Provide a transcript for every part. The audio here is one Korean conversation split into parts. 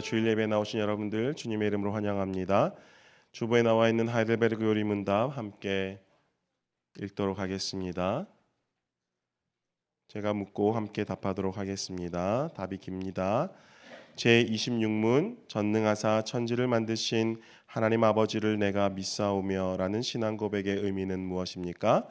주일 예배에 나오신 여러분들 주님의 이름으로 환영합니다. 주보에 나와 있는 하이델베르그 요리문답 함께 읽도록 하겠습니다. 제가 묻고 함께 답하도록 하겠습니다. 답이 깁니다. 제26문 전능하사 천지를 만드신 하나님 아버지를 내가 믿사오며 라는 신앙 고백의 의미는 무엇입니까?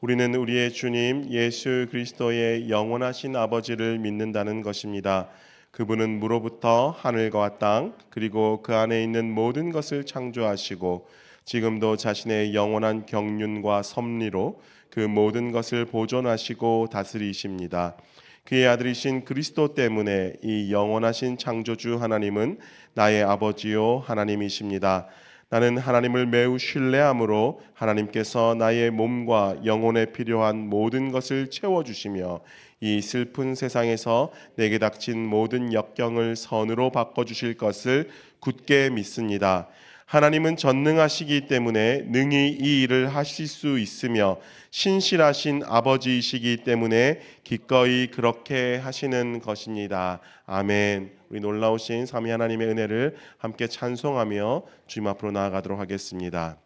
우리는 우리의 주님 예수 그리스도의 영원하신 아버지를 믿는다는 것입니다. 그분은 무로부터 하늘과 땅 그리고 그 안에 있는 모든 것을 창조하시고 지금도 자신의 영원한 경륜과 섭리로 그 모든 것을 보존하시고 다스리십니다. 그의 아들이신 그리스도 때문에 이 영원하신 창조주 하나님은 나의 아버지요 하나님이십니다. 나는 하나님을 매우 신뢰하므로 하나님께서 나의 몸과 영혼에 필요한 모든 것을 채워주시며 이 슬픈 세상에서 내게 닥친 모든 역경을 선으로 바꿔주실 것을 굳게 믿습니다. 하나님은 전능하시기 때문에 능히 이 일을 하실 수 있으며 신실하신 아버지이시기 때문에 기꺼이 그렇게 하시는 것입니다. 아멘. 우리 놀라우신 삼위 하나님의 은혜를 함께 찬송하며 주님 앞으로 나아가도록 하겠습니다.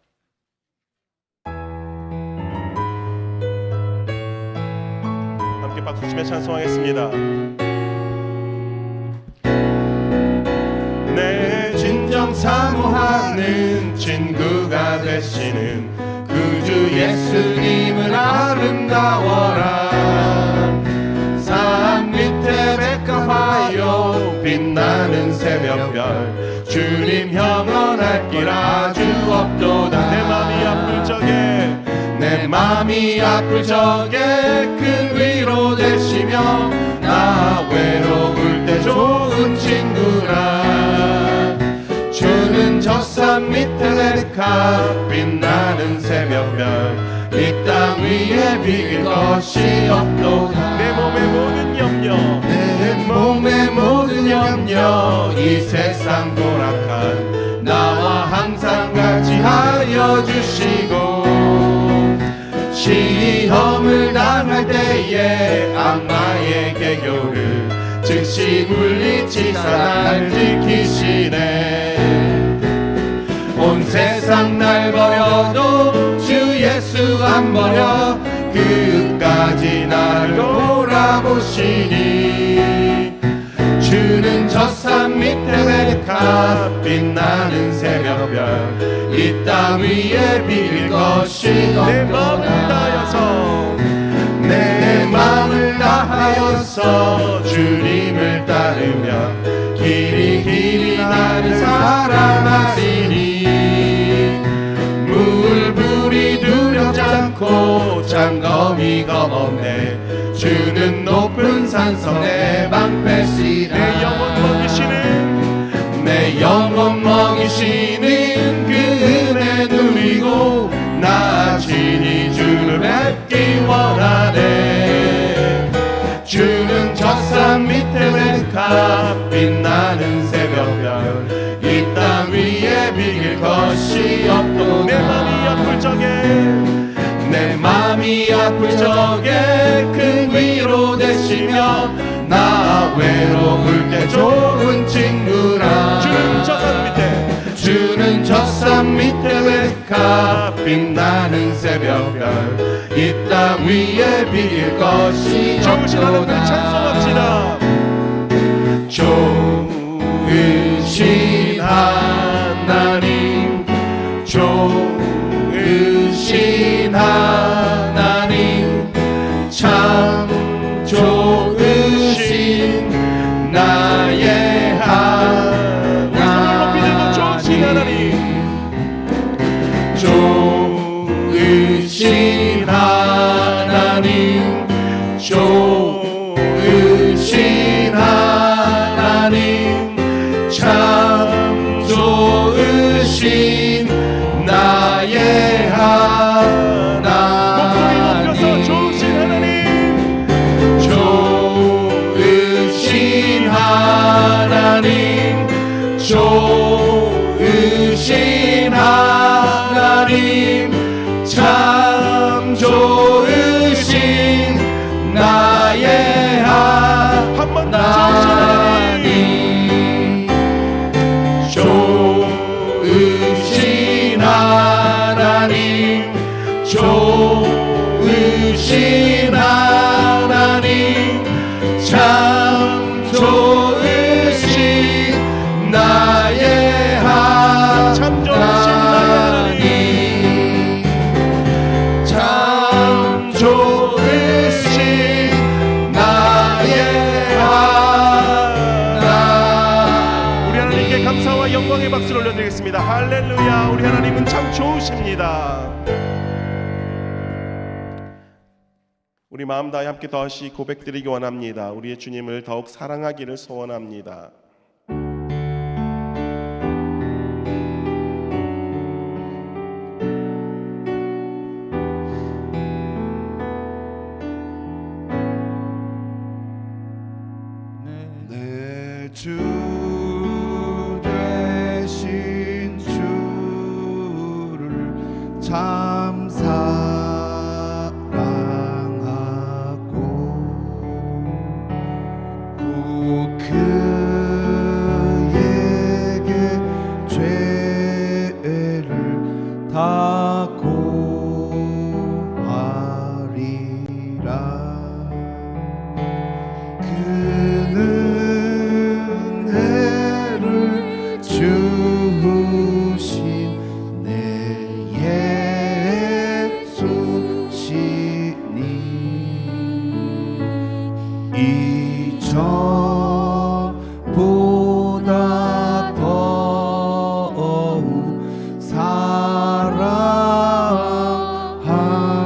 함께 박수치며 찬송하겠습니다. 내 진정 사모하는 친구가 되시는 구주 예수님을 아름다워라. 산 밑에 백합하여 빛나는 새벽별 주님 영원할 길 아주 없도다. 내 맘이 아플 적에 큰 위로 되시며 나 외로울 때 좋은 친구라. 주는 저 산 밑에 백합 빛나는 새벽별 이 땅 위에 비길 것이 없도다. 내 몸의 모든 염려 이 세상 도락한 나와 항상 같이 하여 주시고 시험을 당할 때에 악마의 개교를 즉시 물리치사 날 지키시네. 온 세상 날 버려도 주 예수 안 버려 끝까지 나를 돌아보시니. 주는 저 산 밑에 백합 빛나는 새벽별 이 땅 위에 비길 것이 없도다. 내 마음을 다하여서 주님을 따르며 길이 나를 사랑하시니. 물불이 두렵지 않고 장검이 겁없네. 주는 높은 산성 내 방패시라. 내 영혼 먹이시는 그 은혜 누리고 나 친히 주를 뵙기 원하네. 주는 저 산 밑에 백합 빛나는 새벽별 이 땅 위에 비길 것이 없도다. 내 맘이 아플 적에 큰 위로 되시며 나 외로울 때 좋은 친구라. 주는 저 산 밑에 백합 빛나는 새벽별 이 땅 위에 비길 것이 없도다. 찬송합시다. 좋으신 하나님 좋으신 하나님 참 좋으신 나의 하나님 좋으신 하나님 좋으신 하나님 좋으신 하나님 참 좋으신 나의 하나님 참 좋으신 나의 하나님. 우리 하나님께 감사와 영광의 박수를 올려드리겠습니다. 할렐루야. 우리 하나님은 참 좋으십니다. 우리 마음 다해 함께 다시 고백드리기 원합니다. 우리의 주님을 더욱 사랑하기를 소원합니다. 내 주 되신 주를 참 사랑하고 꼭 그에게 죄를 다 고하리라. 그는 은혜를 주신 내 예수시니 이전보다 더욱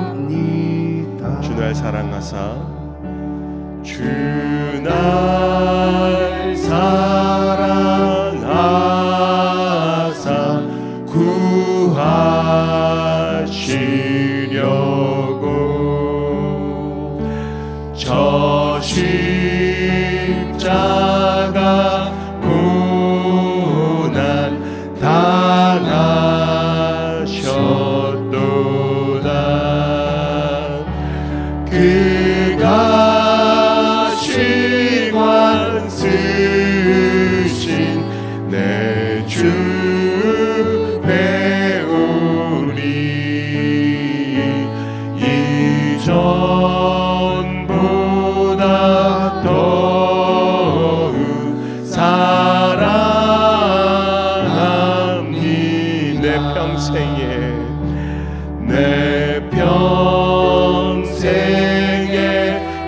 사랑합니다. 주 날 사랑하사 주 날 사랑하사 구하시려고 저 십자가 고난 당하셨도다. 그가 시관 쓰신 내 주 배우리 이전보다 더욱 사랑합니. 내 평생에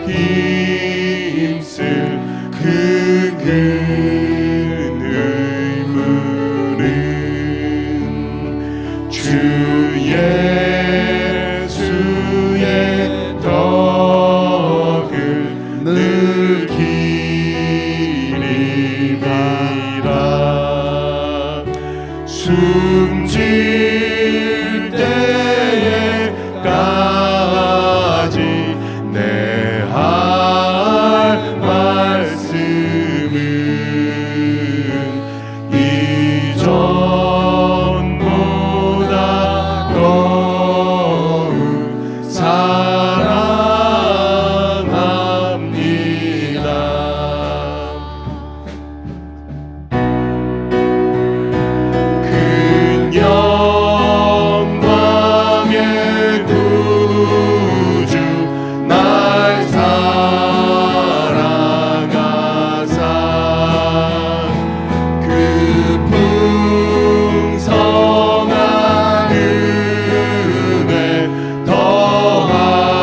힘쓸 그 의무는 주 예수의 덕을 늘 기리리라. 숨질 때에까지 내 할 말씀은 이전보다 더욱 사랑합니다. 큰 영광의 구주 날 사랑하사 그 풍성한 은혜 더하시고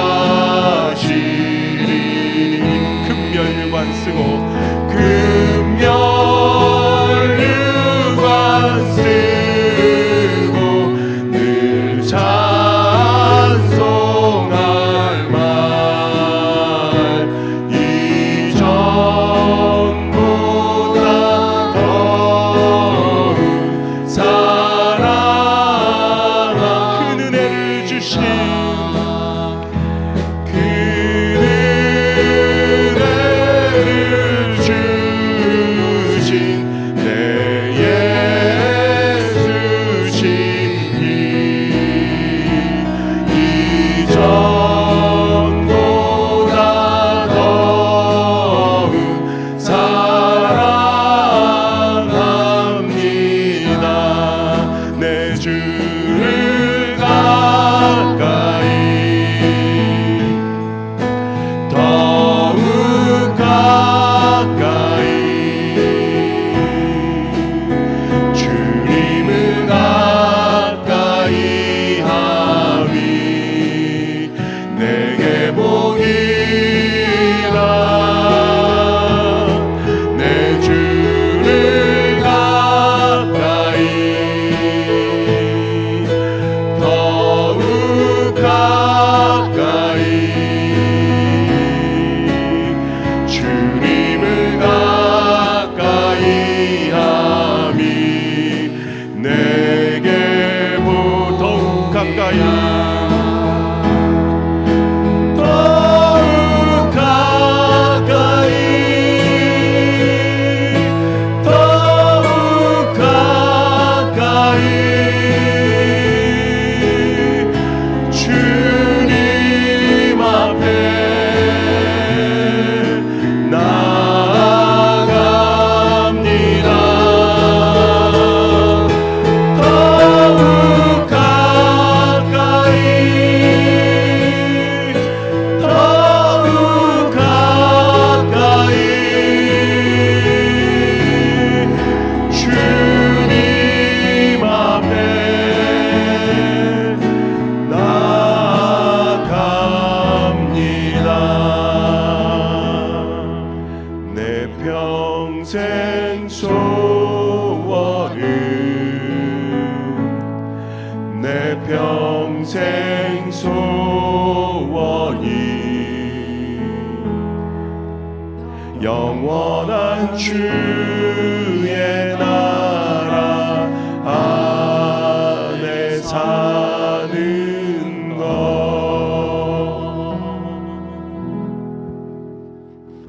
주의 나라 안에 사는 것.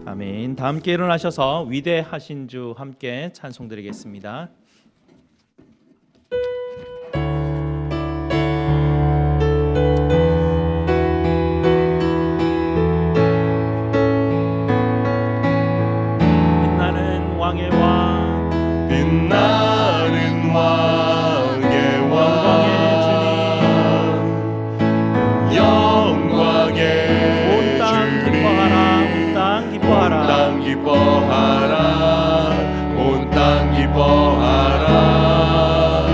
아멘. 다 함께 일어나셔서 위대하신 주 함께 찬송드리겠습니다. 빛나는 왕의 왕, 빛나는 왕의 왕, 영광의 온 땅 기뻐하라, 온 땅 기뻐하라, 땅 기뻐하라, 온 땅 기뻐하라.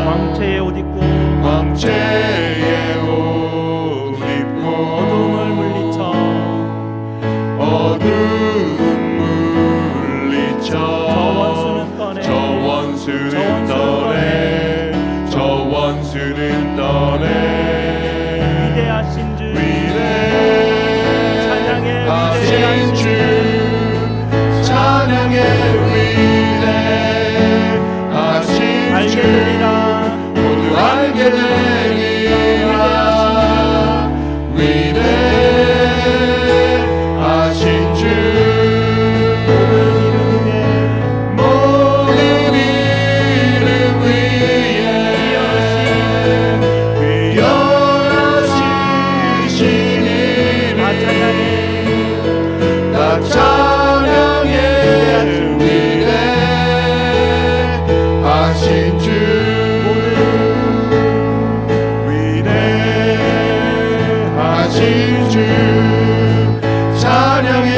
광채의 옷 입고 광채의 옷 입고 어둠을 물리쳐 어둠 물리쳐 저 원수는 떠내 저 원수는 떠내 저 원수는 떠내 위대하신 주 위대하신 주 찬양의 위대하신 알게 주 되리라. 모두 알게 되리라. 위대하신 주 모든 이름 위에 뛰어나신 이름 다 찬양해 위대하신 주 위대하신 주 찬양해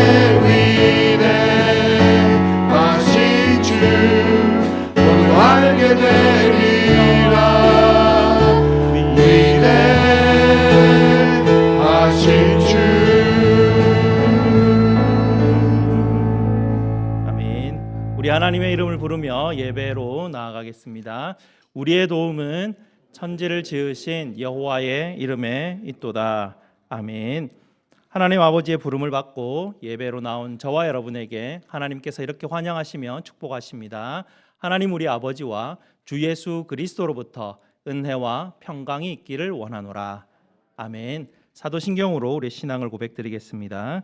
위대하신 주 모두 알게 되리라. 위대하신 주. 아멘. 우리 하나님의 이름을 부르며 예배로 나아가겠습니다. 우리의 도움은 천지를 지으신 여호와의 이름에 있도다. 아멘. 하나님 아버지의 부름을 받고 예배로 나온 저와 여러분에게 하나님께서 이렇게 환영하시며 축복하십니다. 하나님 우리 아버지와 주 예수 그리스도로부터 은혜와 평강이 있기를 원하노라. 아멘. 사도신경으로 우리 신앙을 고백드리겠습니다.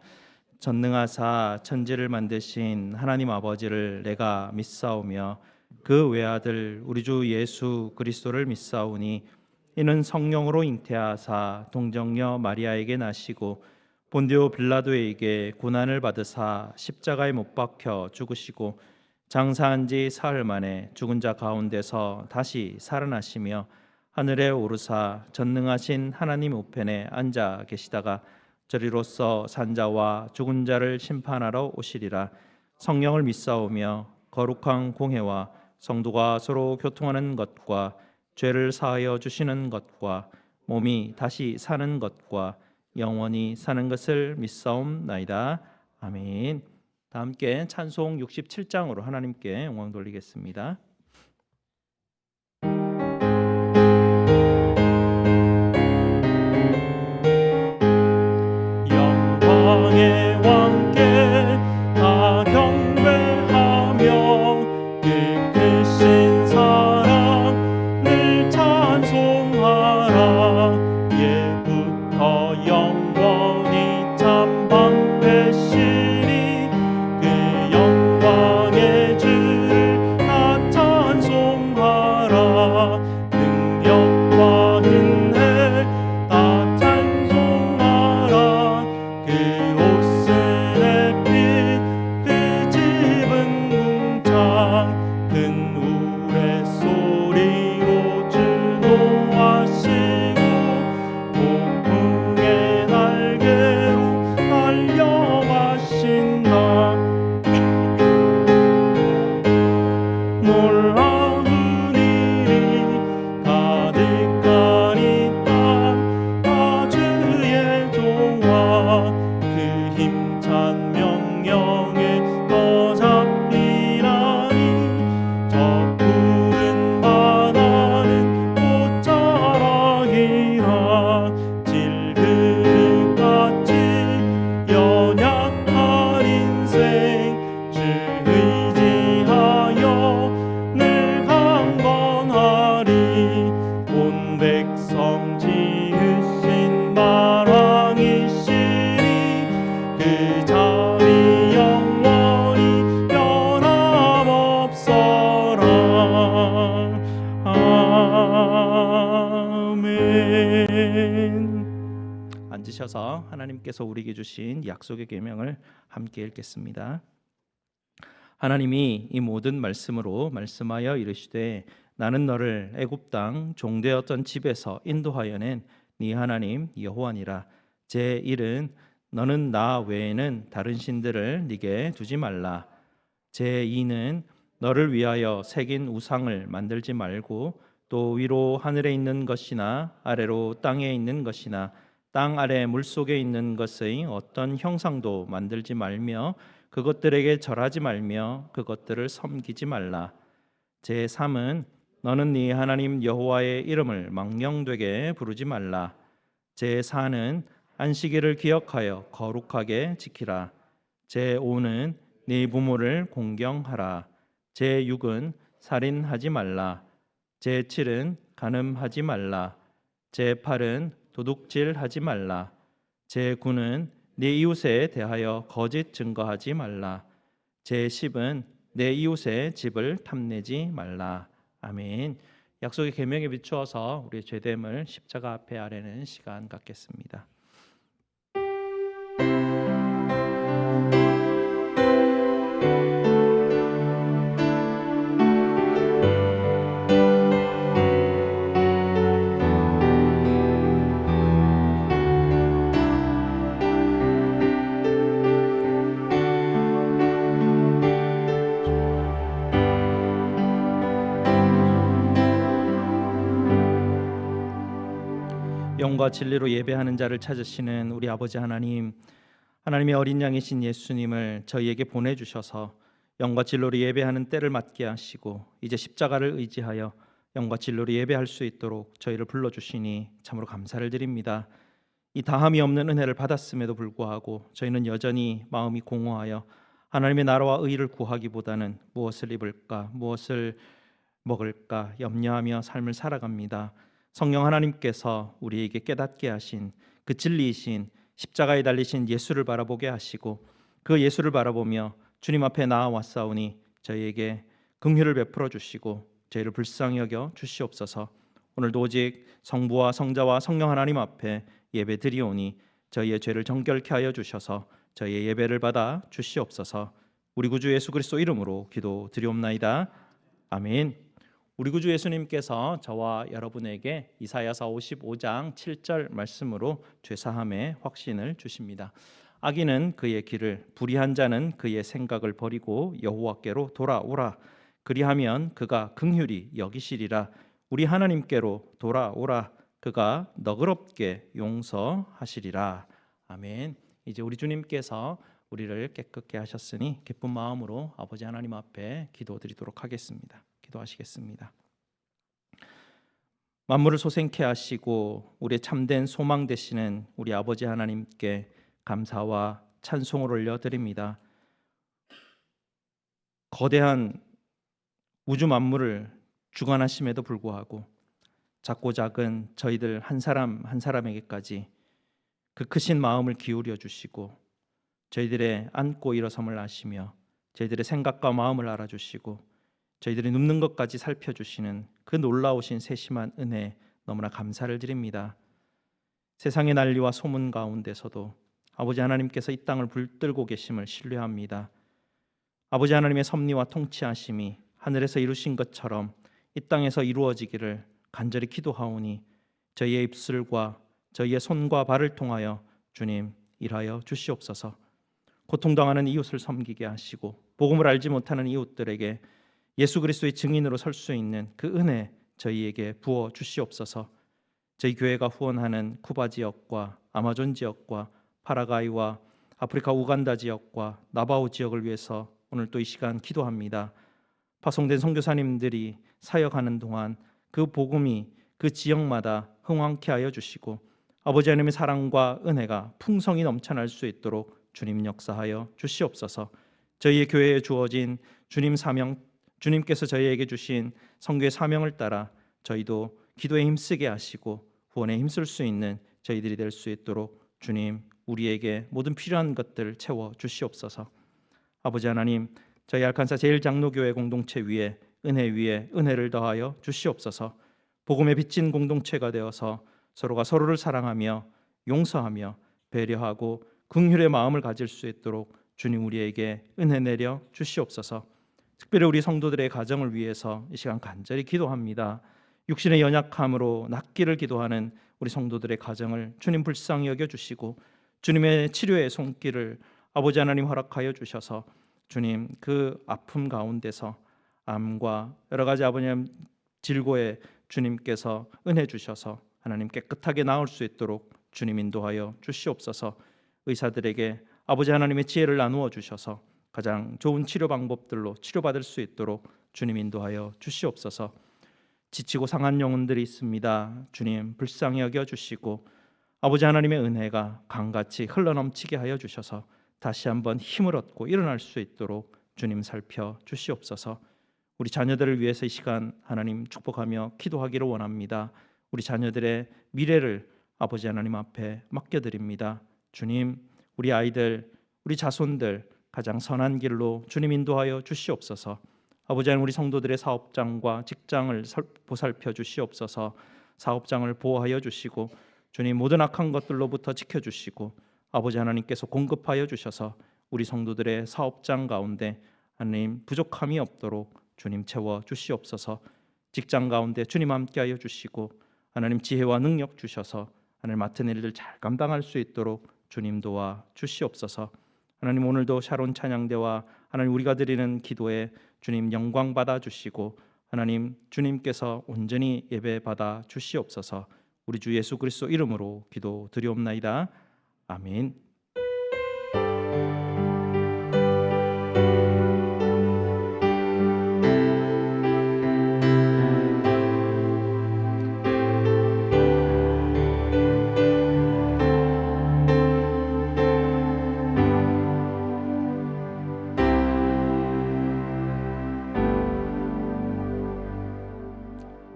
전능하사 천지를 만드신 하나님 아버지를 내가 믿사오며 그 외아들 우리 주 예수 그리스도를 믿사오니 이는 성령으로 잉태하사 동정녀 마리아에게 나시고 본디오 빌라도에게 고난을 받으사 십자가에 못 박혀 죽으시고 장사한 지 사흘 만에 죽은 자 가운데서 다시 살아나시며 하늘에 오르사 전능하신 하나님 우편에 앉아 계시다가 저리로서 산자와 죽은 자를 심판하러 오시리라. 성령을 믿사오며 거룩한 공회와 성도가 서로 교통하는 것과 죄를 사하여 주시는 것과 몸이 다시 사는 것과 영원히 사는 것을 믿사옵나이다. 아멘. 다 함께 찬송 67장으로 하나님께 영광 돌리겠습니다. 영광의 왕께 다 경배하며 깊으신 사랑을 찬송하라. 예부터 영원히 참 방패시리 그 영광의 주를 다 찬송하라. 능력과 은혜 다 찬송하라. 그 옷을 이어서 하나님께서 우리에게 주신 약속의 계명을 함께 읽겠습니다. 하나님이 이 모든 말씀으로 말씀하여 이르시되 나는 너를 애굽 땅 종되었던 집에서 인도하여 낸 네 하나님 여호와니라. 제 1은 너는 나 외에는 다른 신들을 네게 두지 말라. 제 2는 너를 위하여 새긴 우상을 만들지 말고 또 위로 하늘에 있는 것이나 아래로 땅에 있는 것이나 땅 아래 물속에 있는 것의 어떤 형상도 만들지 말며 그것들에게 절하지 말며 그것들을 섬기지 말라. 제 3은 너는 네 하나님 여호와의 이름을 망령되게 부르지 말라. 제 4는 안식일을 기억하여 거룩하게 지키라. 제 5는 네 부모를 공경하라. 제 6은 살인하지 말라. 제 7은 간음하지 말라. 제 8은 도둑질하지 말라. 제 9는 네 이웃에 대하여 거짓 증거하지 말라. 제 10은 내 이웃의 집을 탐내지 말라. 아멘. 약속의 계명에 비추어서 우리의 죄됨을 십자가 앞에 아뢰는 시간 갖겠습니다. 영과 진리로 예배하는 자를 찾으시는 우리 아버지 하나님, 하나님의 어린 양이신 예수님을 저희에게 보내주셔서 영과 진리로 예배하는 때를 맞게 하시고 이제 십자가를 의지하여 영과 진리로 예배할 수 있도록 저희를 불러주시니 참으로 감사를 드립니다. 이 다함이 없는 은혜를 받았음에도 불구하고 저희는 여전히 마음이 공허하여 하나님의 나라와 의를 구하기보다는 무엇을 입을까, 무엇을 먹을까 염려하며 삶을 살아갑니다. 성령 하나님께서 우리에게 깨닫게 하신 그 진리이신 십자가에 달리신 예수를 바라보게 하시고 그 예수를 바라보며 주님 앞에 나아왔사오니 저희에게 긍휼을 베풀어 주시고 저희를 불쌍히 여겨 주시옵소서. 오늘도 오직 성부와 성자와 성령 하나님 앞에 예배 드리오니 저희의 죄를 정결케 하여 주셔서 저희의 예배를 받아 주시옵소서. 우리 구주 예수 그리스도 이름으로 기도드리옵나이다. 아멘. 우리 구주 예수님께서 저와 여러분에게 이사야서 55장 7절 말씀으로 죄사함의 확신을 주십니다. 악인은 그의 길을, 불의한 자는 그의 생각을 버리고 여호와께로 돌아오라. 그리하면 그가 긍휼히 여기시리라. 우리 하나님께로 돌아오라. 그가 너그럽게 용서하시리라. 아멘. 이제 우리 주님께서 우리를 깨끗게 하셨으니 기쁜 마음으로 아버지 하나님 앞에 기도드리도록 하겠습니다. 기도하시겠습니다. 만물을 소생케 하시고 우리의 참된 소망 되시는 우리 아버지 하나님께 감사와 찬송을 올려드립니다. 거대한 우주 만물을 주관하심에도 불구하고 작고 작은 저희들 한 사람 한 사람에게까지 그 크신 마음을 기울여 주시고 저희들의 앉고 일어섬을 아시며 저희들의 생각과 마음을 알아주시고 저희들이 눕는 것까지 살펴주시는 그 놀라우신 세심한 은혜 너무나 감사를 드립니다. 세상의 난리와 소문 가운데서도 아버지 하나님께서 이 땅을 붙들고 계심을 신뢰합니다. 아버지 하나님의 섭리와 통치하심이 하늘에서 이루신 것처럼 이 땅에서 이루어지기를 간절히 기도하오니 저희의 입술과 저희의 손과 발을 통하여 주님 일하여 주시옵소서. 고통당하는 이웃을 섬기게 하시고 복음을 알지 못하는 이웃들에게 예수 그리스도의 증인으로 설 수 있는 그 은혜 저희에게 부어 주시옵소서. 저희 교회가 후원하는 쿠바 지역과 아마존 지역과 파라과이와 아프리카 우간다 지역과 나바오 지역을 위해서 오늘 또 이 시간 기도합니다. 파송된 선교사님들이 사역하는 동안 그 복음이 그 지역마다 흥왕케 하여 주시고 아버지 하나님의 사랑과 은혜가 풍성히 넘쳐날 수 있도록 주님 역사하여 주시옵소서. 저희의 교회에 주어진 주님 사명, 주님께서 저희에게 주신 선교의 사명을 따라 저희도 기도에 힘쓰게 하시고 후원에 힘쓸 수 있는 저희들이 될 수 있도록 주님 우리에게 모든 필요한 것들을 채워 주시옵소서. 아버지 하나님, 저희 알칸사 제일장로교회 공동체 위에 은혜를 더하여 주시옵소서. 복음에 비친 공동체가 되어서 서로가 서로를 사랑하며 용서하며 배려하고 긍휼의 마음을 가질 수 있도록 주님 우리에게 은혜 내려 주시옵소서. 특별히 우리 성도들의 가정을 위해서 이 시간 간절히 기도합니다. 육신의 연약함으로 낫기를 기도하는 우리 성도들의 가정을 주님 불쌍히 여겨 주시고 주님의 치료의 손길을 아버지 하나님 허락하여 주셔서 주님 그 아픔 가운데서 암과 여러 가지 아버님 질고에 주님께서 은혜 주셔서 하나님 깨끗하게 나을 수 있도록 주님 인도하여 주시옵소서. 의사들에게 아버지 하나님의 지혜를 나누어 주셔서 가장 좋은 치료 방법들로 치료받을 수 있도록 주님 인도하여 주시옵소서. 지치고 상한 영혼들이 있습니다. 주님 불쌍히 여겨 주시고 아버지 하나님의 은혜가 강같이 흘러넘치게 하여 주셔서 다시 한번 힘을 얻고 일어날 수 있도록 주님 살펴 주시옵소서. 우리 자녀들을 위해서 이 시간 하나님 축복하며 기도하기를 원합니다. 우리 자녀들의 미래를 아버지 하나님 앞에 맡겨드립니다. 주님 우리 아이들 우리 자손들 가장 선한 길로 주님 인도하여 주시옵소서. 아버지 하나님 우리 성도들의 사업장과 직장을 보살펴 주시옵소서. 사업장을 보호하여 주시고 주님 모든 악한 것들로부터 지켜주시고 아버지 하나님께서 공급하여 주셔서 우리 성도들의 사업장 가운데 하나님 부족함이 없도록 주님 채워 주시옵소서. 직장 가운데 주님 함께하여 주시고 하나님 지혜와 능력 주셔서 하나님 맡은 일을 잘 감당할 수 있도록 주님 도와 주시옵소서. 하나님 오늘도 샤론 찬양대와 하나님 우리가 드리는 기도에 주님 영광 받아 주시고 하나님 주님께서 온전히 예배 받아 주시옵소서. 우리 주 예수 그리스도 이름으로 기도드리옵나이다. 아멘.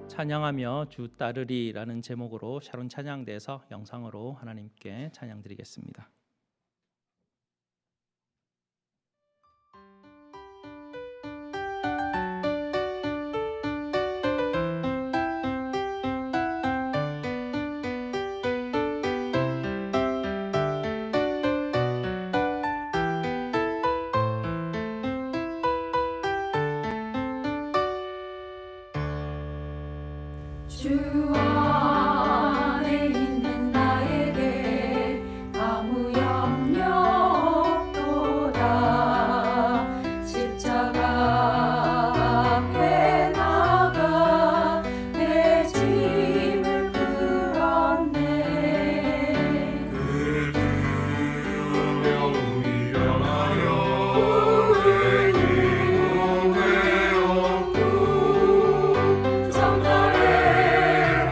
찬양하며 주 따르리라는 제목으로 샤론 찬양대에서 영상으로 하나님께 찬양드리겠습니다. 주 안에 있는 나에게 아무 염려 없도다. 십자가 앞에 나가 내 짐을 풀었네. 그 주명 미련하여 정갈의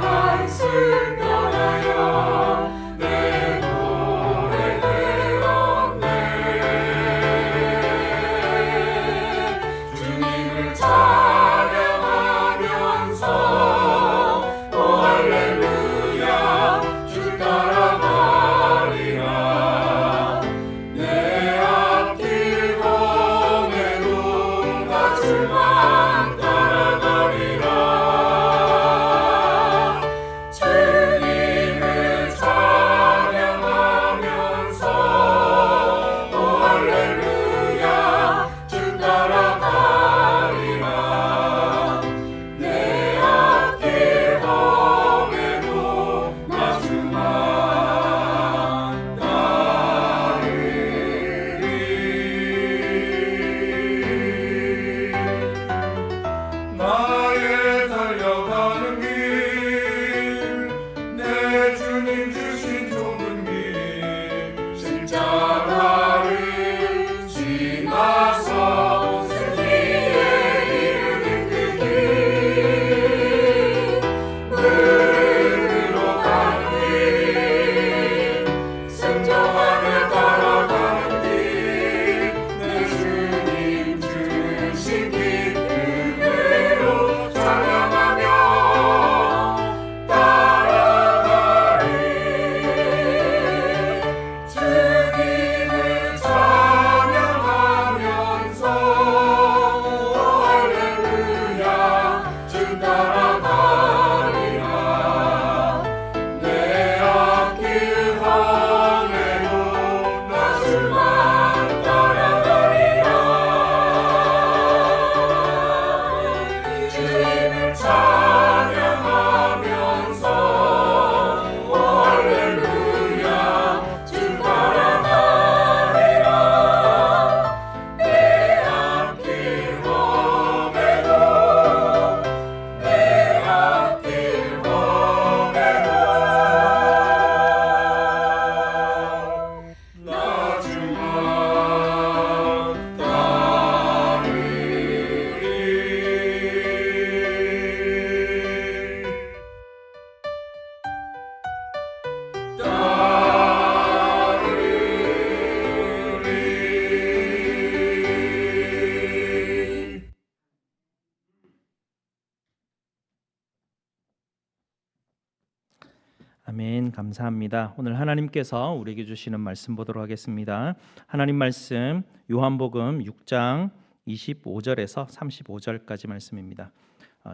하나님 감사합니다. 오늘 하나님께서 우리에게 주시는 말씀 보도록 하겠습니다. 하나님 말씀 요한복음 6장 25절에서 35절까지 말씀입니다.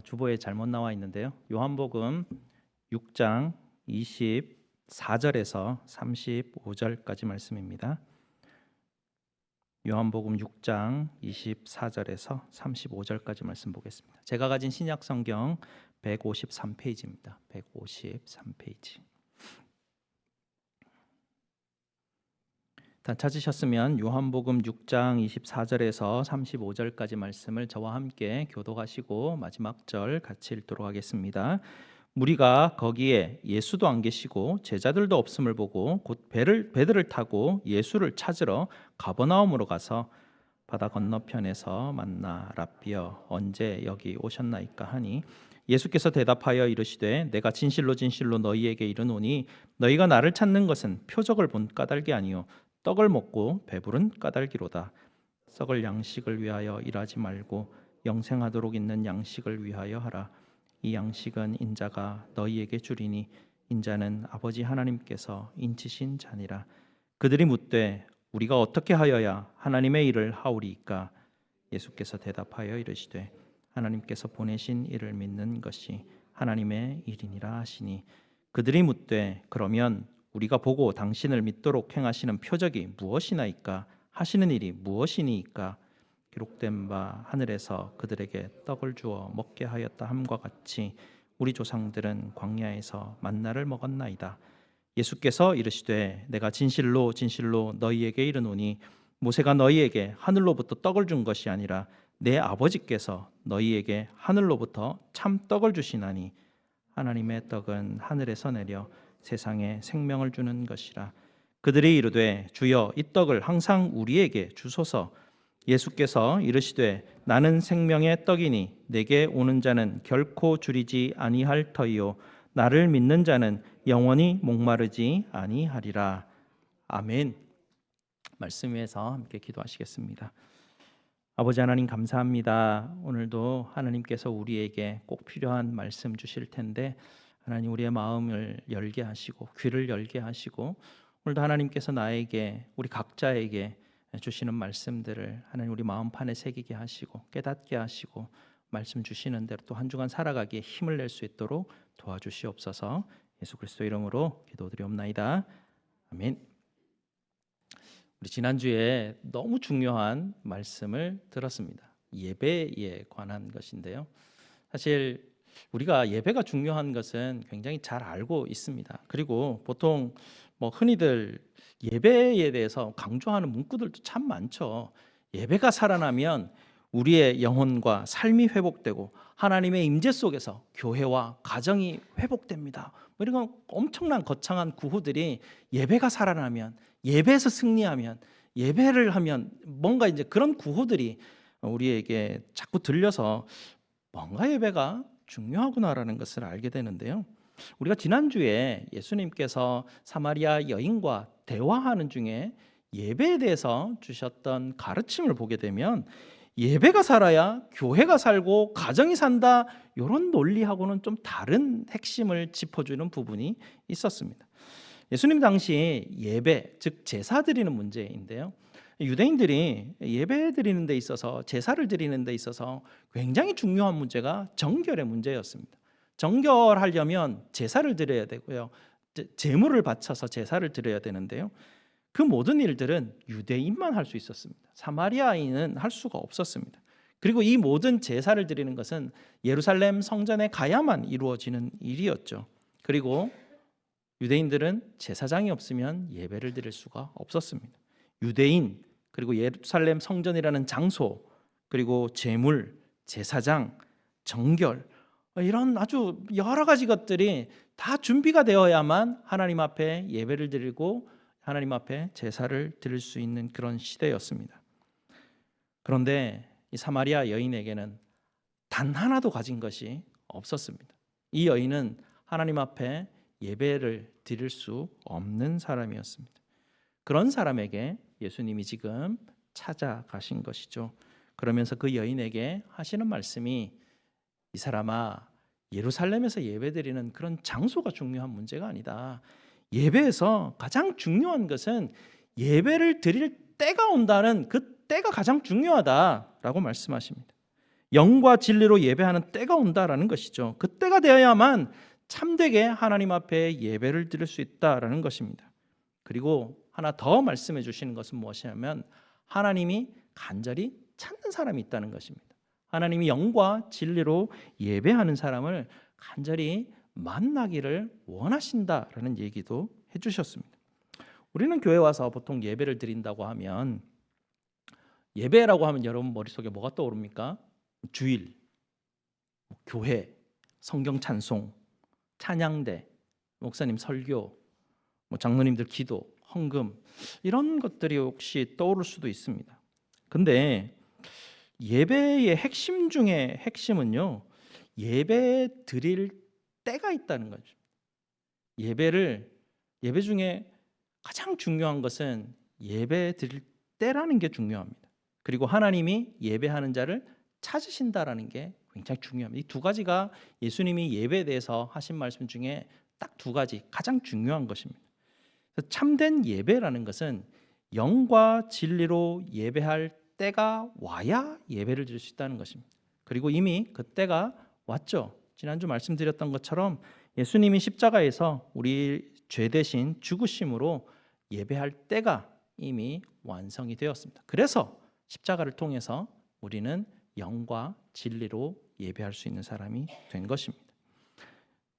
주보에 잘못 나와 있는데요. 요한복음 6장 24절에서 35절까지 말씀입니다. 요한복음 6장 24절에서 35절까지 말씀 보겠습니다. 제가 가진 신약 성경 153페이지입니다. 153페이지. 다 찾으셨으면 요한복음 6장 24절에서 35절까지 말씀을 저와 함께 교독하시고 마지막 절 같이 읽도록 하겠습니다. 무리가 거기에 예수도 안 계시고 제자들도 없음을 보고 곧 배들을 타고 예수를 찾으러 가버나움으로 가서 바다 건너편에서 만나 랍비여 언제 여기 오셨나이까 하니 예수께서 대답하여 이르시되 내가 진실로 진실로 너희에게 이르노니 너희가 나를 찾는 것은 표적을 본 까닭이 아니요 떡을 먹고 배부른 까닭이로다. 썩을 양식을 위하여 일하지 말고 영생하도록 있는 양식을 위하여 하라. 이 양식은 인자가 너희에게 주리니 인자는 아버지 하나님께서 인치신 자니라. 그들이 묻되 우리가 어떻게 하여야 하나님의 일을 하오리이까? 예수께서 대답하여 이르시되 하나님께서 보내신 이를 믿는 것이 하나님의 일이니라 하시니 그들이 묻되 그러면 우리가 보고 당신을 믿도록 행하시는 표적이 무엇이나이까? 하시는 일이 무엇이니이까? 기록된 바 하늘에서 그들에게 떡을 주어 먹게 하였다 함과 같이 우리 조상들은 광야에서 만나를 먹었나이다. 예수께서 이르시되 내가 진실로 진실로 너희에게 이르노니 모세가 너희에게 하늘로부터 떡을 준 것이 아니라 내 아버지께서 너희에게 하늘로부터 참 떡을 주시나니 하나님의 떡은 하늘에서 내려 세상에 생명을 주는 것이라. 그들이 이르되 주여 이 떡을 항상 우리에게 주소서. 예수께서 이르시되 나는 생명의 떡이니 내게 오는 자는 결코 줄이지 아니할 터이요 나를 믿는 자는 영원히 목마르지 아니하리라. 아멘. 말씀 위에서 함께 기도하시겠습니다. 아버지 하나님 감사합니다. 오늘도 하나님께서 우리에게 꼭 필요한 말씀 주실 텐데 하나님 우리의 마음을 열게 하시고 귀를 열게 하시고 오늘도 하나님께서 나에게 우리 각자에게 주시는 말씀들을 하나님 우리 마음판에 새기게 하시고 깨닫게 하시고 말씀 주시는 대로 또 한 주간 살아가기에 힘을 낼 수 있도록 도와주시옵소서. 예수 그리스도 이름으로 기도드리옵나이다. 아멘. 우리 지난주에 너무 중요한 말씀을 들었습니다. 예배에 관한 것인데요. 사실 우리가 예배가 중요한 것은 굉장히 잘 알고 있습니다. 그리고 보통 흔히들 예배에 대해서 강조하는 문구들도 참 많죠. 예배가 살아나면 우리의 영혼과 삶이 회복되고 하나님의 임재 속에서 교회와 가정이 회복됩니다. 이런 엄청난 거창한 구호들이 예배가 살아나면 예배에서 승리하면 예배를 하면 뭔가 이제 그런 구호들이 우리에게 자꾸 들려서 뭔가 예배가 중요하구나라는 것을 알게 되는데요. 우리가 지난주에 예수님께서 사마리아 여인과 대화하는 중에 예배에 대해서 주셨던 가르침을 보게 되면 예배가 살아야 교회가 살고 가정이 산다 이런 논리하고는 좀 다른 핵심을 짚어주는 부분이 있었습니다. 예수님 당시 예배 즉 제사 드리는 문제인데요. 유대인들이 예배 드리는 데 있어서 제사를 드리는 데 있어서 굉장히 중요한 문제가 정결의 문제였습니다. 정결하려면 제사를 드려야 되고요. 제물을 바쳐서 제사를 드려야 되는데요. 그 모든 일들은 유대인만 할 수 있었습니다. 사마리아인은 할 수가 없었습니다. 그리고 이 모든 제사를 드리는 것은 예루살렘 성전에 가야만 이루어지는 일이었죠. 그리고 유대인들은 제사장이 없으면 예배를 드릴 수가 없었습니다. 유대인 그리고 예루살렘 성전이라는 장소 그리고 제물, 제사장, 정결 이런 아주 여러 가지 것들이 다 준비가 되어야만 하나님 앞에 예배를 드리고 하나님 앞에 제사를 드릴 수 있는 그런 시대였습니다. 그런데 이 사마리아 여인에게는 단 하나도 가진 것이 없었습니다. 이 여인은 하나님 앞에 예배를 드릴 수 없는 사람이었습니다. 그런 사람에게 예수님이 지금 찾아가신 것이죠. 그러면서 그 여인에게 하시는 말씀이 이 사람아 예루살렘에서 예배드리는 그런 장소가 중요한 문제가 아니다. 예배에서 가장 중요한 것은 예배를 드릴 때가 온다는 그 때가 가장 중요하다라고 말씀하십니다. 영과 진리로 예배하는 때가 온다라는 것이죠. 그 때가 되어야만 참되게 하나님 앞에 예배를 드릴 수 있다라는 것입니다. 그리고 하나 더 말씀해 주시는 것은 무엇이냐면 하나님이 간절히 찾는 사람이 있다는 것입니다. 하나님이 영과 진리로 예배하는 사람을 간절히 만나기를 원하신다라는 얘기도 해주셨습니다. 우리는 교회 와서 보통 예배를 드린다고 하면, 예배라고 하면 여러분 머릿속에 뭐가 떠오릅니까? 주일, 교회, 성경 찬송, 찬양대, 목사님 설교, 장로님들 기도, 헌금, 이런 것들이 혹시 떠오를 수도 있습니다. 근데 예배의 핵심 중에 핵심은요, 예배 드릴 때가 있다는 거죠. 예배 중에 가장 중요한 것은 예배 드릴 때라는 게 중요합니다. 그리고 하나님이 예배하는 자를 찾으신다라는 게 굉장히 중요합니다. 이 두 가지가 예수님이 예배에 대해서 하신 말씀 중에 딱 두 가지 가장 중요한 것입니다. 참된 예배라는 것은 영과 진리로 예배할 때가 와야 예배를 드릴 수 있다는 것입니다. 그리고 이미 그 때가 왔죠. 지난주 말씀드렸던 것처럼 예수님이 십자가에서 우리 죄 대신 죽으심으로 예배할 때가 이미 완성이 되었습니다. 그래서 십자가를 통해서 우리는 영과 진리로 예배할 수 있는 사람이 된 것입니다.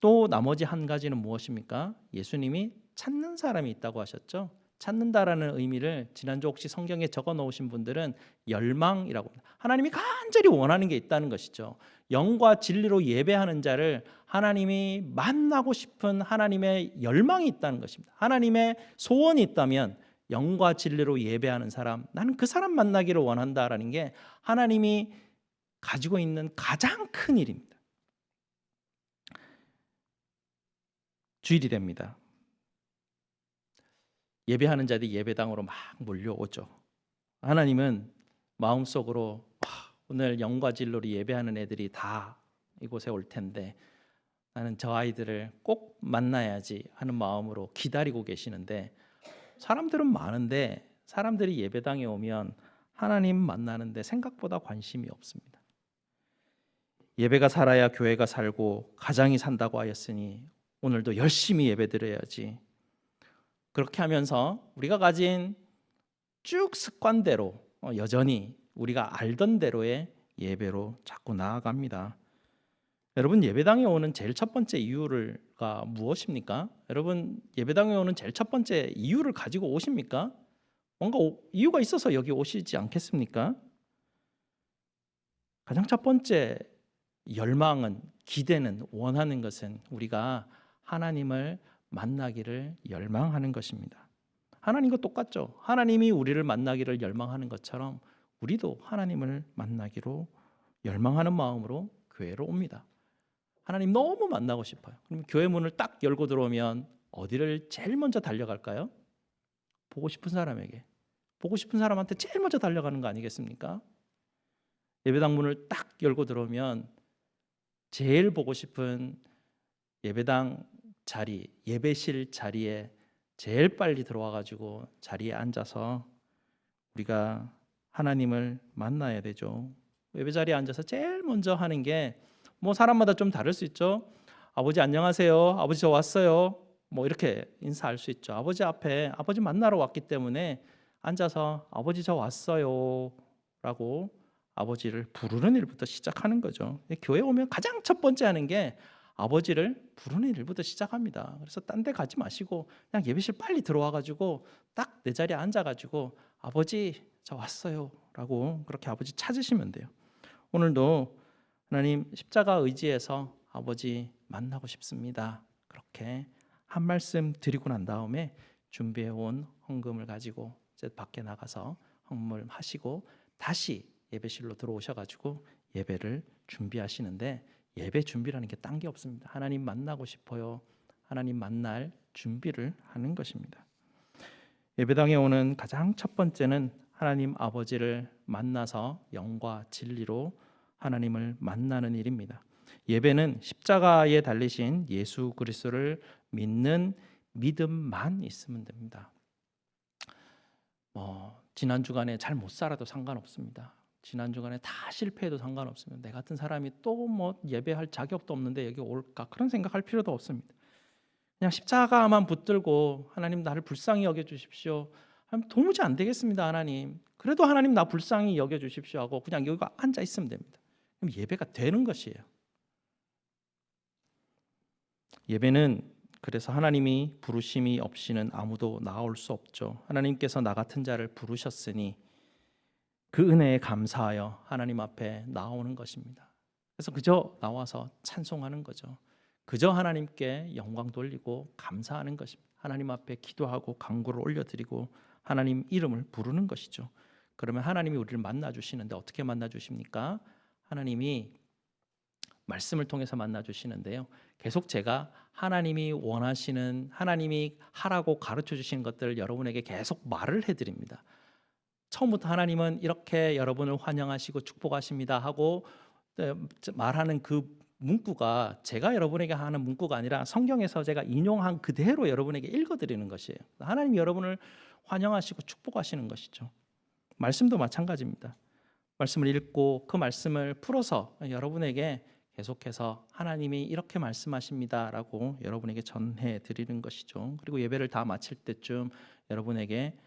또 나머지 한 가지는 무엇입니까? 예수님이 찾는 사람이 있다고 하셨죠. 찾는다라는 의미를 지난주 혹시 성경에 적어 놓으신 분들은 열망이라고 합니다. 하나님이 간절히 원하는 게 있다는 것이죠. 영과 진리로 예배하는 자를 하나님이 만나고 싶은 하나님의 열망이 있다는 것입니다. 하나님의 소원이 있다면 영과 진리로 예배하는 사람, 나는 그 사람 만나기를 원한다라는 게 하나님이 가지고 있는 가장 큰 일입니다. 주일이 됩니다. 예배하는 자들이 예배당으로 막 몰려오죠. 하나님은 마음속으로 오늘 영과 진리로 예배하는 애들이 다 이곳에 올 텐데 나는 저 아이들을 꼭 만나야지 하는 마음으로 기다리고 계시는데, 사람들은 많은데 사람들이 예배당에 오면 하나님 만나는데 생각보다 관심이 없습니다. 예배가 살아야 교회가 살고 가정이 산다고 하였으니 오늘도 열심히 예배드려야지. 그렇게 하면서 우리가 가진 쭉 습관대로 여전히 우리가 알던 대로의 예배로 자꾸 나아갑니다. 여러분, 예배당에 오는 제일 첫 번째 이유가 무엇입니까? 여러분, 예배당에 오는 제일 첫 번째 이유를 가지고 오십니까? 뭔가 이유가 있어서 여기 오시지 않겠습니까? 가장 첫 번째 열망은, 기대는, 원하는 것은 우리가 하나님을 만나기를 열망하는 것입니다. 하나님과 똑같죠. 하나님이 우리를 만나기를 열망하는 것처럼 우리도 하나님을 만나기로 열망하는 마음으로 교회로 옵니다. 하나님 너무 만나고 싶어요. 그럼 교회 문을 딱 열고 들어오면 어디를 제일 먼저 달려갈까요? 보고 싶은 사람에게, 보고 싶은 사람한테 제일 먼저 달려가는 거 아니겠습니까? 예배당 문을 딱 열고 들어오면 제일 보고 싶은 예배당 자리, 예배실 자리에 제일 빨리 들어와 가지고 자리에 앉아서 우리가 하나님을 만나야 되죠. 예배 자리에 앉아서 제일 먼저 하는 게 사람마다 좀 다를 수 있죠. 아버지 안녕하세요. 아버지 저 왔어요. 이렇게 인사할 수 있죠. 아버지 앞에 아버지 만나러 왔기 때문에 앉아서 아버지 저 왔어요 라고 아버지를 부르는 일부터 시작하는 거죠. 교회 오면 가장 첫 번째 하는 게 아버지를 부르는 일부터 시작합니다. 그래서 딴 데 가지 마시고 그냥 예배실 빨리 들어와 가지고 딱 내 자리에 앉아 가지고 아버지 저 왔어요 라고 그렇게 아버지 찾으시면 돼요. 오늘도 하나님 십자가 의지해서 아버지 만나고 싶습니다. 그렇게 한 말씀 드리고 난 다음에 준비해 온 헌금을 가지고 이제 밖에 나가서 헌금을 하시고 다시 예배실로 들어오셔 가지고 예배를 준비하시는데, 예배 준비라는 게 딴 게 없습니다. 하나님 만나고 싶어요. 하나님 만날 준비를 하는 것입니다. 예배당에 오는 가장 첫 번째는 하나님 아버지를 만나서 영과 진리로 하나님을 만나는 일입니다. 예배는 십자가에 달리신 예수 그리스도를 믿는 믿음만 있으면 됩니다. 지난 주간에 잘 못 살아도 상관없습니다. 지난 주간에 다 실패해도 상관없습니다. 내 같은 사람이 또 뭐 예배할 자격도 없는데 여기 올까 그런 생각할 필요도 없습니다. 그냥 십자가만 붙들고 하나님 나를 불쌍히 여겨주십시오. 도무지 안 되겠습니다 하나님. 그래도 하나님 나 불쌍히 여겨주십시오 하고 그냥 여기 앉아 있으면 됩니다. 그럼 예배가 되는 것이에요. 예배는 그래서 하나님이 부르심이 없이는 아무도 나올 수 없죠. 하나님께서 나 같은 자를 부르셨으니 그 은혜에 감사하여 하나님 앞에 나오는 것입니다. 그래서 그저 나와서 찬송하는 거죠. 그저 하나님께 영광 돌리고 감사하는 것입니다. 하나님 앞에 기도하고 간구를 올려드리고 하나님 이름을 부르는 것이죠. 그러면 하나님이 우리를 만나주시는데 어떻게 만나주십니까? 하나님이 말씀을 통해서 만나주시는데요. 계속 제가 하나님이 원하시는, 하나님이 하라고 가르쳐 주신 것들을 여러분에게 계속 말을 해드립니다. 처음부터 하나님은 이렇게 여러분을 환영하시고 축복하십니다 하고 말하는 그 문구가 제가 여러분에게 하는 문구가 아니라 성경에서 제가 인용한 그대로 여러분에게 읽어드리는 것이에요. 하나님이 여러분을 환영하시고 축복하시는 것이죠. 말씀도 마찬가지입니다. 말씀을 읽고 그 말씀을 풀어서 여러분에게 계속해서 하나님이 이렇게 말씀하십니다라고 여러분에게 전해드리는 것이죠. 그리고 예배를 다 마칠 때쯤 여러분에게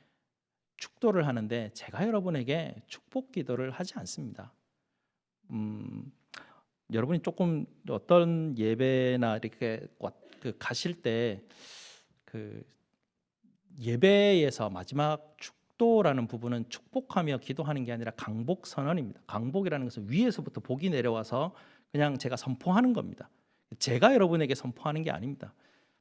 축도를 하는데 제가 여러분에게 축복 기도를 하지 않습니다. 여러분이 조금 어떤 예배나 이렇게 가실 때 그 예배에서 마지막 축도라는 부분은 축복하며 기도하는 게 아니라 강복 선언입니다. 강복이라는 것은 위에서부터 복이 내려와서 그냥 제가 선포하는 겁니다. 제가 여러분에게 선포하는 게 아닙니다.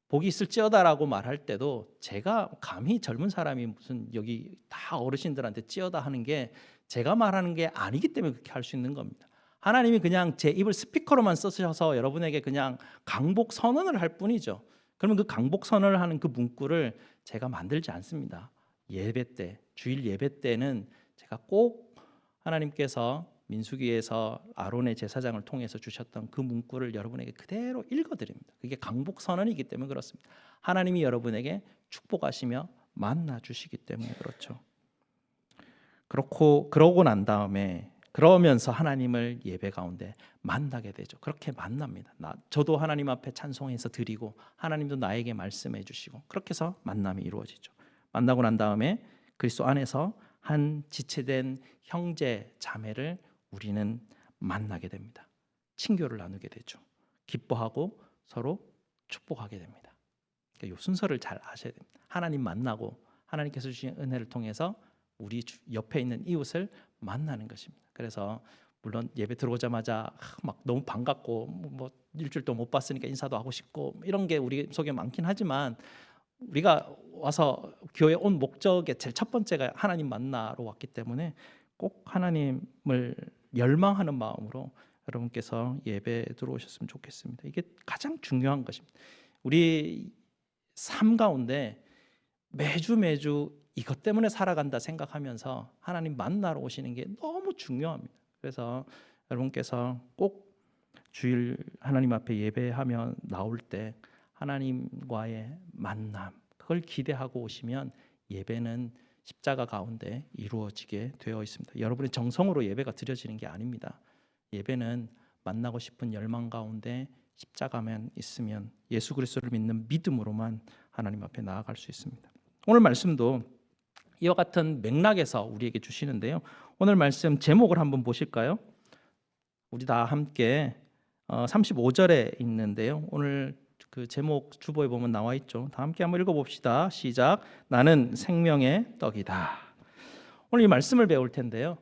복이 있을지어다라고 말할 때도 제가 감히 젊은 사람이 무슨 여기 다 어르신들한테 찌어다 하는 게 제가 말하는 게 아니기 때문에 그렇게 할 수 있는 겁니다. 하나님이 그냥 제 입을 스피커로만 쓰셔서 여러분에게 그냥 강복 선언을 할 뿐이죠. 그러면 그 강복 선언을 하는 그 문구를 제가 만들지 않습니다. 예배 때, 주일 예배 때는 제가 꼭 하나님께서 민수기에서 아론의 제사장을 통해서 주셨던 그 문구를 여러분에게 그대로 읽어드립니다. 그게 강복 선언이기 때문에 그렇습니다. 하나님이 여러분에게 축복하시며 만나 주시기 때문에 그렇죠. 그러고 난 다음에 그러면서 하나님을 예배 가운데 만나게 되죠. 그렇게 만납니다. 저도 하나님 앞에 찬송해서 드리고 하나님도 나에게 말씀해 주시고 그렇게 해서 만남이 이루어지죠. 만나고 난 다음에 그리스도 안에서 한 지체된 형제 자매를 우리는 만나게 됩니다. 친교를 나누게 되죠. 기뻐하고 서로 축복하게 됩니다. 그러니까 이 순서를 잘 아셔야 됩니다. 하나님 만나고 하나님께서 주신 은혜를 통해서 우리 옆에 있는 이웃을 만나는 것입니다. 그래서 물론 예배 들어오자마자 막 너무 반갑고 뭐 일주일도 못 봤으니까 인사도 하고 싶고 이런 게 우리 속에 많긴 하지만 우리가 와서 교회 온 목적의 제일 첫 번째가 하나님 만나러 왔기 때문에 꼭 하나님을 열망하는 마음으로 여러분께서 예배 들어오셨으면 좋겠습니다. 이게 가장 중요한 것입니다. 우리 삶 가운데 매주 이것 때문에 살아간다 생각하면서 하나님 만나러 오시는 게 너무 중요합니다. 그래서 여러분께서 꼭 주일 하나님 앞에 예배하며 나올 때 하나님과의 만남 그걸 기대하고 오시면 예배는 십자가 가운데 이루어지게 되어 있습니다. 여러분의 정성으로 예배가 드려지는 게 아닙니다. 예배는 만나고 싶은 열망 가운데 십자가만 있으면 예수 그리스도를 믿는 믿음으로만 하나님 앞에 나아갈 수 있습니다. 오늘 말씀도 이와 같은 맥락에서 우리에게 주시는데요. 오늘 말씀 제목을 한번 보실까요? 우리 다 함께 35절에 있는데요. 오늘 그 제목 주보에 보면 나와 있죠. 다 함께 한번 읽어봅시다. 시작. 나는 생명의 떡이다. 오늘 이 말씀을 배울 텐데요.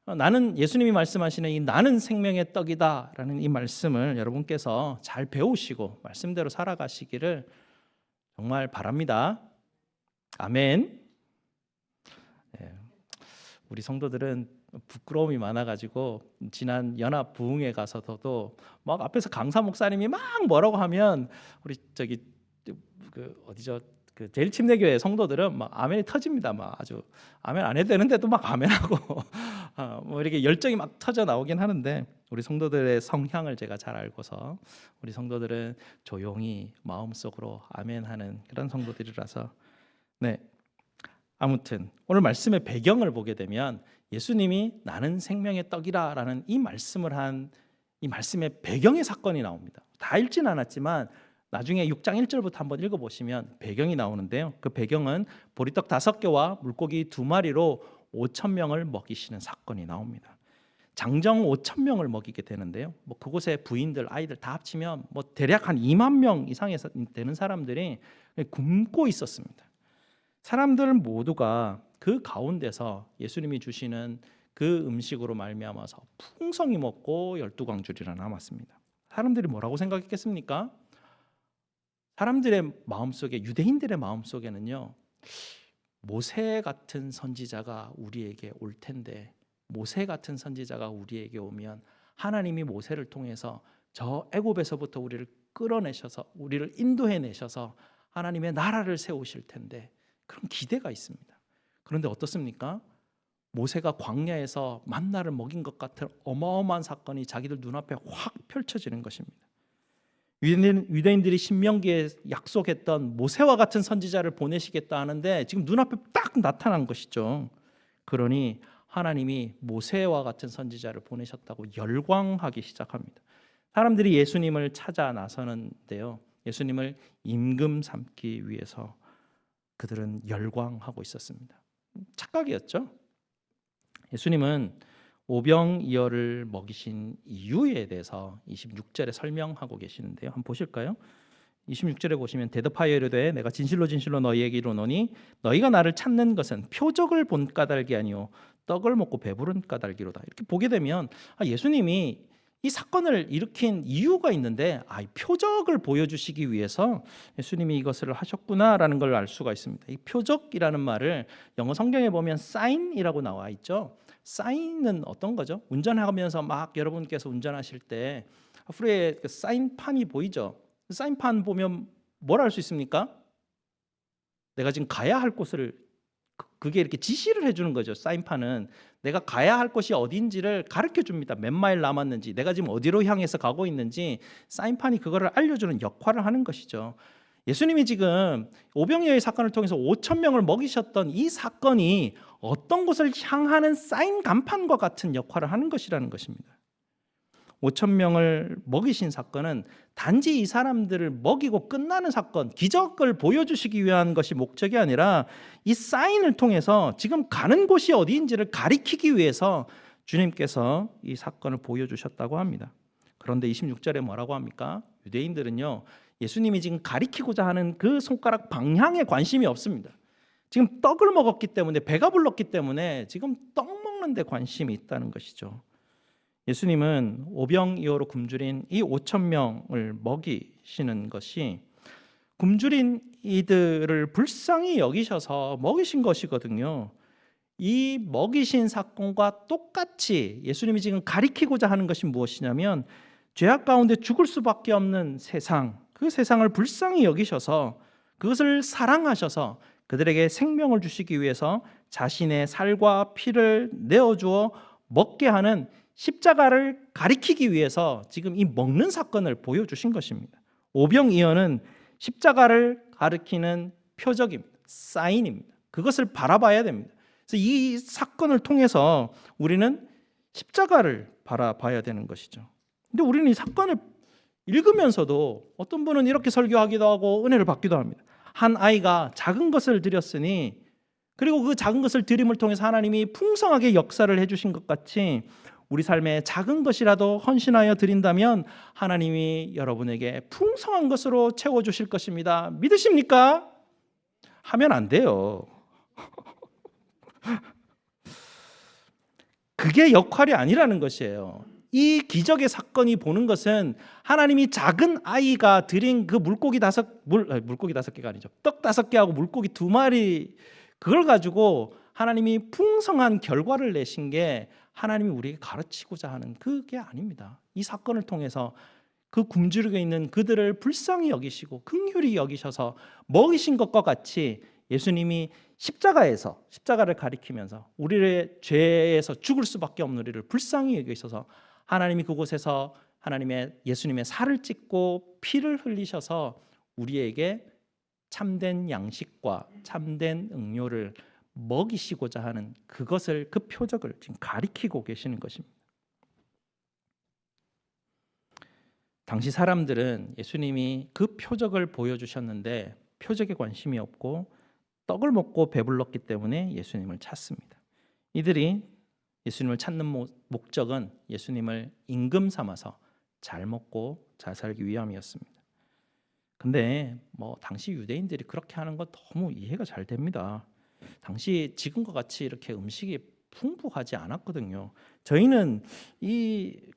나는 예수님이 말씀하시는 이 나는 생명의 떡이다라는 이 말씀을 여러분께서 잘 배우시고 말씀대로 살아가시기를 정말 바랍니다. 아멘. 우리 성도들은 부끄러움이 많아가지고 지난 연합 부흥회 가서도 막 앞에서 강사 목사님이 막 뭐라고 하면 우리 저기 그 어디죠 그 제일 침례교회 성도들은 막 아멘이 터집니다. 막 아주 아멘 안 해도 되는데도 막 아멘하고 뭐 이렇게 열정이 막 터져 나오긴 하는데 우리 성도들의 성향을 제가 잘 알고서 우리 성도들은 조용히 마음속으로 아멘하는 그런 성도들이라서 네. 아무튼 오늘 말씀의 배경을 보게 되면 예수님이 나는 생명의 떡이라라는 이 말씀을 한 이 말씀의 배경의 사건이 나옵니다. 다 읽진 않았지만 나중에 6장 1절부터 한번 읽어보시면 배경이 나오는데요. 그 배경은 보리떡 5개와 물고기 2마리로 5,000명을 먹이시는 사건이 나옵니다. 장정 5,000명을 먹이게 되는데요. 뭐 그곳에 부인들, 아이들 다 합치면 뭐 대략 한 2만 명 이상이 되는 사람들이 굶고 있었습니다. 사람들 모두가 그 가운데서 예수님이 주시는 그 음식으로 말미암아서 풍성히 먹고 12광줄이나 남았습니다. 사람들이 뭐라고 생각했겠습니까? 사람들의 마음속에, 유대인들의 마음속에는요, 모세 같은 선지자가 우리에게 올 텐데, 모세 같은 선지자가 우리에게 오면 하나님이 모세를 통해서 저 애굽에서부터 우리를 끌어내셔서 우리를 인도해 내셔서 하나님의 나라를 세우실 텐데 그런 기대가 있습니다. 그런데 어떻습니까? 모세가 광야에서 만나를 먹인 것 같은 어마어마한 사건이 자기들 눈앞에 확 펼쳐지는 것입니다. 유대인들이 신명기에 약속했던 모세와 같은 선지자를 보내시겠다 하는데 지금 눈앞에 딱 나타난 것이죠. 그러니 하나님이 모세와 같은 선지자를 보내셨다고 열광하기 시작합니다. 사람들이 예수님을 찾아 나서는데요. 예수님을 임금 삼기 위해서 그들은 열광하고 있었습니다. 착각이었죠. 예수님은 오병이어를 먹이신 이유에 대해서 26절에 설명하고 계시는데요. 한번 보실까요? 26절에 보시면 대답하여 이르되 내가 진실로 진실로 너희에게 이르노니 너희가 나를 찾는 것은 표적을 본 까닭이 아니요 떡을 먹고 배부른 까닭이로다. 이렇게 보게 되면 예수님이 이 사건을 일으킨 이유가 있는데 이 표적을 보여주시기 위해서 예수님이 이것을 하셨구나라는 걸 알 수가 있습니다. 이 표적이라는 말을 영어 성경에 보면 사인이라고 나와 있죠. 사인은 어떤 거죠? 운전하면서 막 여러분께서 운전하실 때 앞으로의 그 사인판이 보이죠? 사인판 보면 뭘 알 수 있습니까? 내가 지금 가야 할 곳을 그게 이렇게 지시를 해주는 거죠. 사인판은 내가 가야 할 곳이 어딘지를 가르쳐 줍니다. 몇 마일 남았는지, 내가 지금 어디로 향해서 가고 있는지 사인판이 그거를 알려주는 역할을 하는 것이죠. 예수님이 지금 오병이어의 사건을 통해서 5,000명을 먹이셨던 이 사건이 어떤 곳을 향하는 사인 간판과 같은 역할을 하는 것이라는 것입니다. 5,000명을 먹이신 사건은 단지 이 사람들을 먹이고 끝나는 사건, 기적을 보여주시기 위한 것이 목적이 아니라 이 사인을 통해서 지금 가는 곳이 어디인지를 가리키기 위해서 주님께서 이 사건을 보여주셨다고 합니다. 그런데 26절에 뭐라고 합니까? 유대인들은요, 예수님이 지금 가리키고자 하는 그 손가락 방향에 관심이 없습니다. 지금 떡을 먹었기 때문에, 배가 불렀기 때문에 지금 떡 먹는 데 관심이 있다는 것이죠. 예수님은 오병이어로 굶주린 이 5,000명을 먹이시는 것이 굶주린 이들을 불쌍히 여기셔서 먹이신 것이거든요. 이 먹이신 사건과 똑같이 예수님이 지금 가리키고자 하는 것이 무엇이냐면 죄악 가운데 죽을 수밖에 없는 세상, 그 세상을 불쌍히 여기셔서 그것을 사랑하셔서 그들에게 생명을 주시기 위해서 자신의 살과 피를 내어주어 먹게 하는 십자가를 가리키기 위해서 지금 이 먹는 사건을 보여주신 것입니다. 오병이어는 십자가를 가리키는 표적입니다. 사인입니다. 그것을 바라봐야 됩니다. 그래서 이 사건을 통해서 우리는 십자가를 바라봐야 되는 것이죠. 근데 우리는 이 사건을 읽으면서도 어떤 분은 이렇게 설교하기도 하고 은혜를 받기도 합니다. 한 아이가 작은 것을 드렸으니, 그리고 그 작은 것을 드림을 통해서 하나님이 풍성하게 역사를 해주신 것 같이 우리 삶에 작은 것이라도 헌신하여 드린다면 하나님이 여러분에게 풍성한 것으로 채워주실 것입니다. 믿으십니까? 하면 안 돼요. 그게 역할이 아니라는 것이에요. 이 기적의 사건이 보는 것은 하나님이 작은 아이가 드린 그 물고기 5개가 아니죠. 떡 5개하고 물고기 2마리, 그걸 가지고 하나님이 풍성한 결과를 내신 게 하나님이 우리에게 가르치고자 하는 그게 아닙니다. 이 사건을 통해서 그 굶주리고 있는 그들을 불쌍히 여기시고 긍휼히 여기셔서 먹이신 것과 같이 예수님이 십자가를 가리키면서 우리의 죄에서 죽을 수밖에 없는 우리를 불쌍히 여기셔서 하나님이 그곳에서 예수님의 살을 찢고 피를 흘리셔서 우리에게 참된 양식과 참된 응료를 먹이시고자 하는 그 표적을 지금 가리키고 계시는 것입니다. 당시 사람들은 예수님이 그 표적을 보여주셨는데 표적에 관심이 없고 떡을 먹고 배불렀기 때문에 예수님을 찾습니다. 이들이 예수님을 찾는 목적은 예수님을 임금 삼아서 잘 먹고 잘 살기 위함이었습니다. 근데 당시 유대인들이 그렇게 하는 건 너무 이해가 잘 됩니다. 당시 지금과 같이 이렇게 음식이 풍부하지 않았거든요. 저희는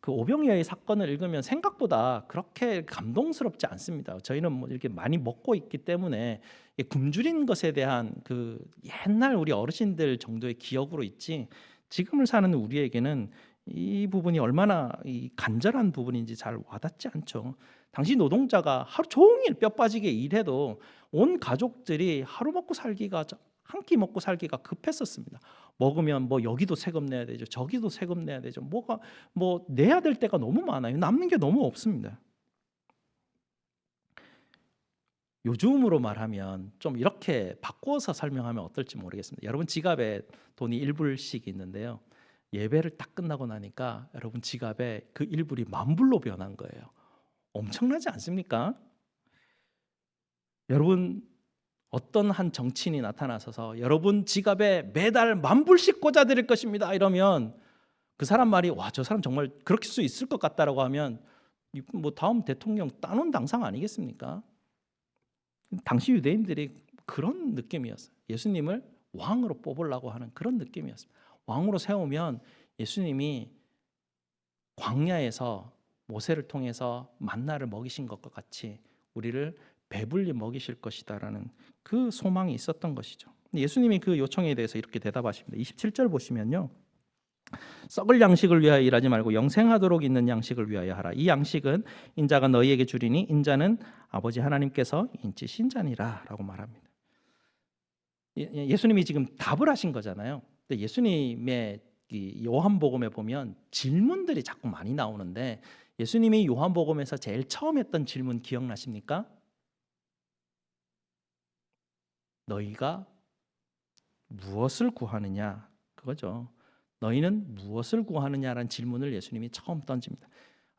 그 오병이어의 사건을 읽으면 생각보다 그렇게 감동스럽지 않습니다. 저희는 이렇게 많이 먹고 있기 때문에 굶주린 것에 대한 그 옛날 우리 어르신들 정도의 기억으로 있지, 지금을 사는 우리에게는 이 부분이 얼마나 간절한 부분인지 잘 와닿지 않죠. 당시 노동자가 하루 종일 뼈 빠지게 일해도 온 가족들이 하루 먹고 살기가, 한 끼 먹고 살기가 급했었습니다. 먹으면 여기도 세금 내야 되죠, 저기도 세금 내야 되죠, 내야 될 때가 너무 많아요. 남는 게 너무 없습니다. 요즘으로 말하면 좀 이렇게 바꿔서 설명하면 어떨지 모르겠습니다. 여러분 지갑에 돈이 1불씩 있는데요, 예배를 딱 끝나고 나니까 여러분 지갑에 그 1불이 10,000불로 변한 거예요. 엄청나지 않습니까? 여러분, 어떤 한 정치인이 나타나서서 여러분 지갑에 매달 10,000불씩 꽂아드릴 것입니다 이러면 그 사람 말이 와, 저 사람 정말 그렇게 수 있을 것 같다라고 하면 다음 대통령 따놓은 당상 아니겠습니까? 당시 유대인들이 그런 느낌이었어요. 예수님을 왕으로 뽑으려고 하는 그런 느낌이었습니다. 왕으로 세우면 예수님이 광야에서 모세를 통해서 만나를 먹이신 것과 같이 우리를 배불리 먹이실 것이다라는 그 소망이 있었던 것이죠. 예수님이 그 요청에 대해서 이렇게 대답하십니다. 27절 보시면요, 썩을 양식을 위하여 일하지 말고 영생하도록 있는 양식을 위하여 하라. 이 양식은 인자가 너희에게 주리니 인자는 아버지 하나님께서 인치신 자니라 라고 말합니다. 예수님이 지금 답을 하신 거잖아요. 근데 예수님의 요한복음에 보면 질문들이 자꾸 많이 나오는데, 예수님이 요한복음에서 제일 처음 했던 질문 기억나십니까? 너희가 무엇을 구하느냐, 그거죠. 너희는 무엇을 구하느냐라는 질문을 예수님이 처음 던집니다.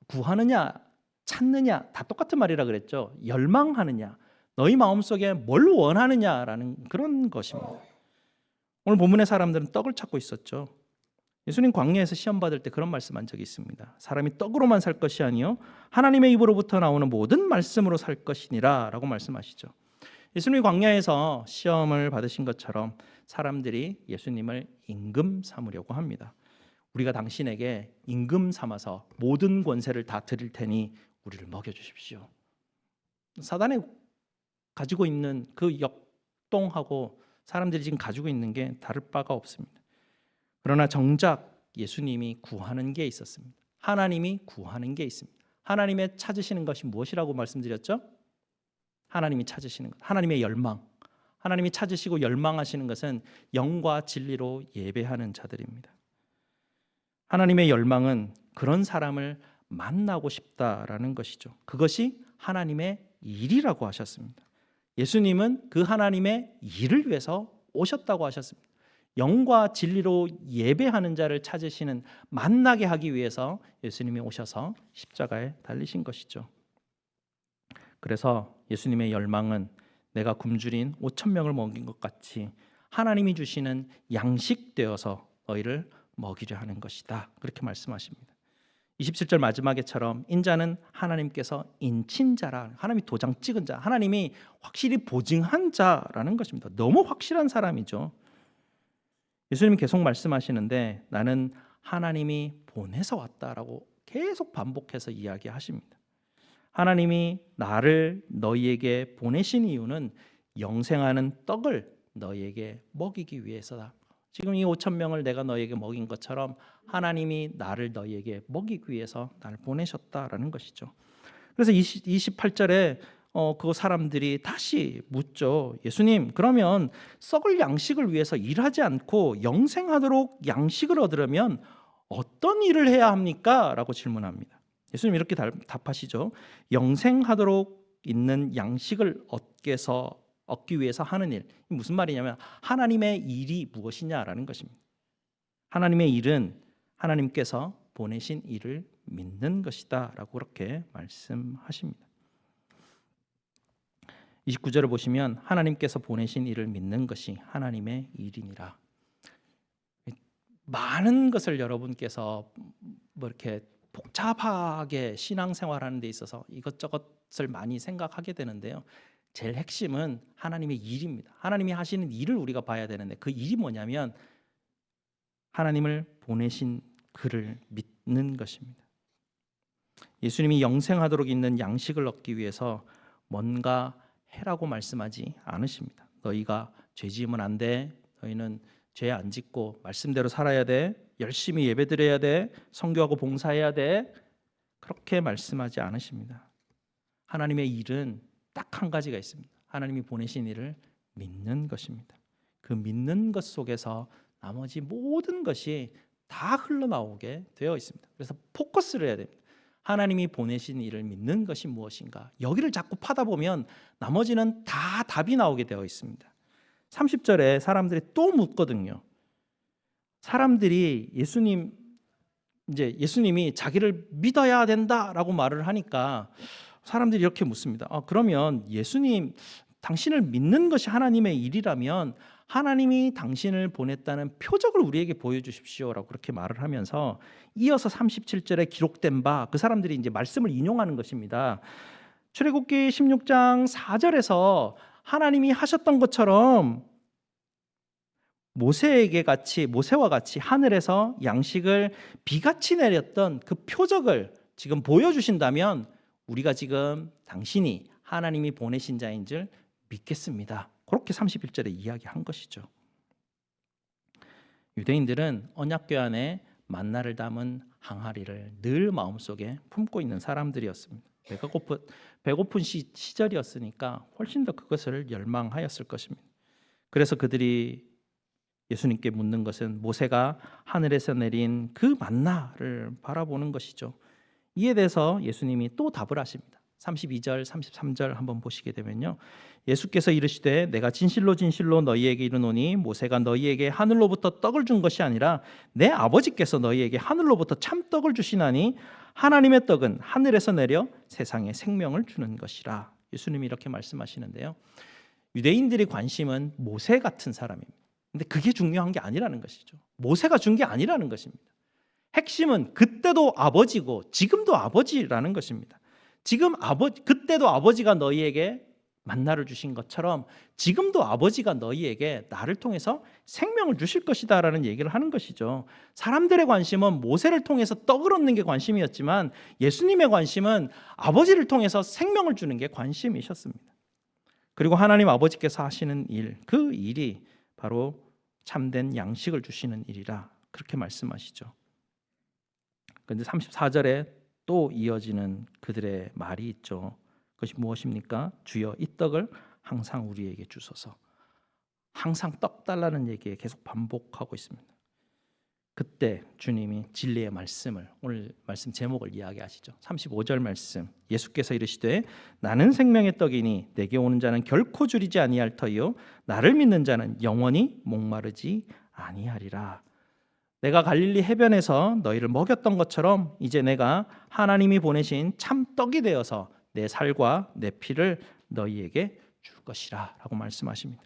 구하느냐, 찾느냐 다 똑같은 말이라 그랬죠. 열망하느냐, 너희 마음속에 뭘 원하느냐라는 그런 것입니다. 오늘 본문의 사람들은 떡을 찾고 있었죠. 예수님 광야에서 시험 받을 때 그런 말씀한 적이 있습니다. 사람이 떡으로만 살 것이 아니요 하나님의 입으로부터 나오는 모든 말씀으로 살 것이니라 라고 말씀하시죠. 예수님이 광야에서 시험을 받으신 것처럼 사람들이 예수님을 임금 삼으려고 합니다. 우리가 당신에게 임금 삼아서 모든 권세를 다 드릴 테니 우리를 먹여주십시오. 사단이 가지고 있는 그 역동하고 사람들이 지금 가지고 있는 게 다를 바가 없습니다. 그러나 정작 예수님이 구하는 게 있었습니다. 하나님이 구하는 게 있습니다. 하나님의 찾으시는 것이 무엇이라고 말씀드렸죠? 하나님이 찾으시는 것, 하나님의 열망. 하나님이 찾으시고 열망하시는 것은 영과 진리로 예배하는 자들입니다. 하나님의 열망은 그런 사람을 만나고 싶다라는 것이죠. 그것이 하나님의 일이라고 하셨습니다. 예수님은 그 하나님의 일을 위해서 오셨다고 하셨습니다. 영과 진리로 예배하는 자를 찾으시는, 만나게 하기 위해서 예수님이 오셔서 십자가에 달리신 것이죠. 그래서 예수님의 열망은 내가 굶주린 5,000명을 먹인 것 같이 하나님이 주시는 양식 되어서 너희를 먹이려 하는 것이다, 그렇게 말씀하십니다. 27절 마지막에처럼 인자는 하나님께서 인친 자라, 하나님이 도장 찍은 자, 하나님이 확실히 보증한 자라는 것입니다. 너무 확실한 사람이죠. 예수님이 계속 말씀하시는데 나는 하나님이 보내서 왔다라고 계속 반복해서 이야기하십니다. 하나님이 나를 너희에게 보내신 이유는 영생하는 떡을 너희에게 먹이기 위해서다. 지금 이 5,000명을 내가 너희에게 먹인 것처럼 하나님이 나를 너희에게 먹이기 위해서 나를 보내셨다라는 것이죠. 그래서 28절에 그 사람들이 다시 묻죠. 예수님, 그러면 썩을 양식을 위해서 일하지 않고 영생하도록 양식을 얻으려면 어떤 일을 해야 합니까? 라고 질문합니다. 예수님 이렇게 답하시죠. 영생하도록 있는 양식을 얻기 위해서 하는 일. 무슨 말이냐면 하나님의 일이 무엇이냐라는 것입니다. 하나님의 일은 하나님께서 보내신 일을 믿는 것이다 라고 그렇게 말씀하십니다. 29절을 보시면 하나님께서 보내신 일을 믿는 것이 하나님의 일이니라. 많은 것을 여러분께서 뭐 이렇게 복잡하게 신앙생활하는 데 있어서 이것저것을 많이 생각하게 되는데요. 제일 핵심은 하나님의 일입니다. 하나님이 하시는 일을 우리가 봐야 되는데 그 일이 뭐냐면 하나님을 보내신 그를 믿는 것입니다. 예수님이 영생하도록 있는 양식을 얻기 위해서 뭔가 해라고 말씀하지 않으십니다. 너희가 죄 지으면 안 돼. 너희는 죄 안 짓고 말씀대로 살아야 돼. 열심히 예배드려야 돼. 선교하고 봉사해야 돼. 그렇게 말씀하지 않으십니다. 하나님의 일은 딱 한 가지가 있습니다. 하나님이 보내신 일을 믿는 것입니다. 그 믿는 것 속에서 나머지 모든 것이 다 흘러나오게 되어 있습니다. 그래서 포커스를 해야 됩니다. 하나님이 보내신 일을 믿는 것이 무엇인가? 여기를 자꾸 파다 보면 나머지는 다 답이 나오게 되어 있습니다. 30절에 사람들이 또 묻거든요. 사람들이 예수님이 자기를 믿어야 된다라고 말을 하니까 사람들이 이렇게 묻습니다. 그러면 예수님, 당신을 믿는 것이 하나님의 일이라면 하나님이 당신을 보냈다는 표적을 우리에게 보여주십시오라고 그렇게 말을 하면서 이어서 37절에 기록된 바 그 사람들이 이제 말씀을 인용하는 것입니다. 출애굽기 16장 4절에서 하나님이 하셨던 것처럼 모세와 같이 하늘에서 양식을 비같이 내렸던 그 표적을 지금 보여주신다면 우리가 지금 당신이 하나님이 보내신 자인 줄 믿겠습니다. 그렇게 31절에 이야기한 것이죠. 유대인들은 언약궤 안에 만나를 담은 항아리를 늘 마음속에 품고 있는 사람들이었습니다. 배고픈 시절이었으니까 훨씬 더 그것을 열망하였을 것입니다. 그래서 그들이 예수님께 묻는 것은 모세가 하늘에서 내린 그 만나를 바라보는 것이죠. 이에 대해서 예수님이 또 답을 하십니다. 32절, 33절 한번 보시게 되면요. 예수께서 이르시되 내가 진실로 진실로 너희에게 이르노니 모세가 너희에게 하늘로부터 떡을 준 것이 아니라 내 아버지께서 너희에게 하늘로부터 참떡을 주시나니 하나님의 떡은 하늘에서 내려 세상에 생명을 주는 것이라. 예수님이 이렇게 말씀하시는데요. 유대인들의 관심은 모세 같은 사람입니다. 근데 그게 중요한 게 아니라는 것이죠. 모세가 준 게 아니라는 것입니다. 핵심은 그때도 아버지고 지금도 아버지라는 것입니다. 그때도 아버지가 너희에게 만나를 주신 것처럼 지금도 아버지가 너희에게 나를 통해서 생명을 주실 것이다라는 얘기를 하는 것이죠. 사람들의 관심은 모세를 통해서 떡을 얻는 게 관심이었지만 예수님의 관심은 아버지를 통해서 생명을 주는 게 관심이셨습니다. 그리고 하나님 아버지께서 하시는 일, 그 일이 바로 참된 양식을 주시는 일이라 그렇게 말씀하시죠. 그런데 34절에 또 이어지는 그들의 말이 있죠. 그것이 무엇입니까? 주여 이 떡을 항상 우리에게 주소서. 항상 떡 달라는 얘기에 계속 반복하고 있습니다. 그때 주님이 진리의 말씀을, 오늘 말씀 제목을 이야기하시죠. 35절 말씀, 예수께서 이르시되 나는 생명의 떡이니 내게 오는 자는 결코 줄이지 아니할 터이요 나를 믿는 자는 영원히 목마르지 아니하리라. 내가 갈릴리 해변에서 너희를 먹였던 것처럼 이제 내가 하나님이 보내신 참 떡이 되어서 내 살과 내 피를 너희에게 줄 것이라 라고 말씀하십니다.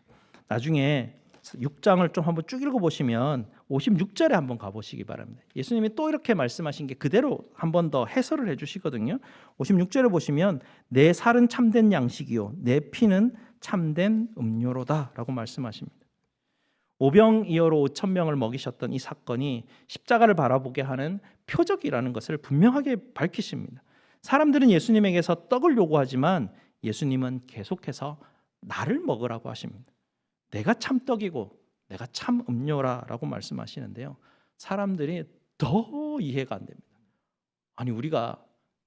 나중에 6장을 좀 한번 쭉 읽어보시면 56절에 한번 가보시기 바랍니다. 예수님이 또 이렇게 말씀하신 게 그대로 한 번 더 해설을 해주시거든요. 56절에 보시면 내 살은 참된 양식이요 내 피는 참된 음료로다 라고 말씀하십니다. 오병이어로 5,000명을 먹이셨던 이 사건이 십자가를 바라보게 하는 표적이라는 것을 분명하게 밝히십니다. 사람들은 예수님에게서 떡을 요구하지만 예수님은 계속해서 나를 먹으라고 하십니다. 내가 참 떡이고 내가 참 음료라라고 말씀하시는데요. 사람들이 더 이해가 안 됩니다. 아니 우리가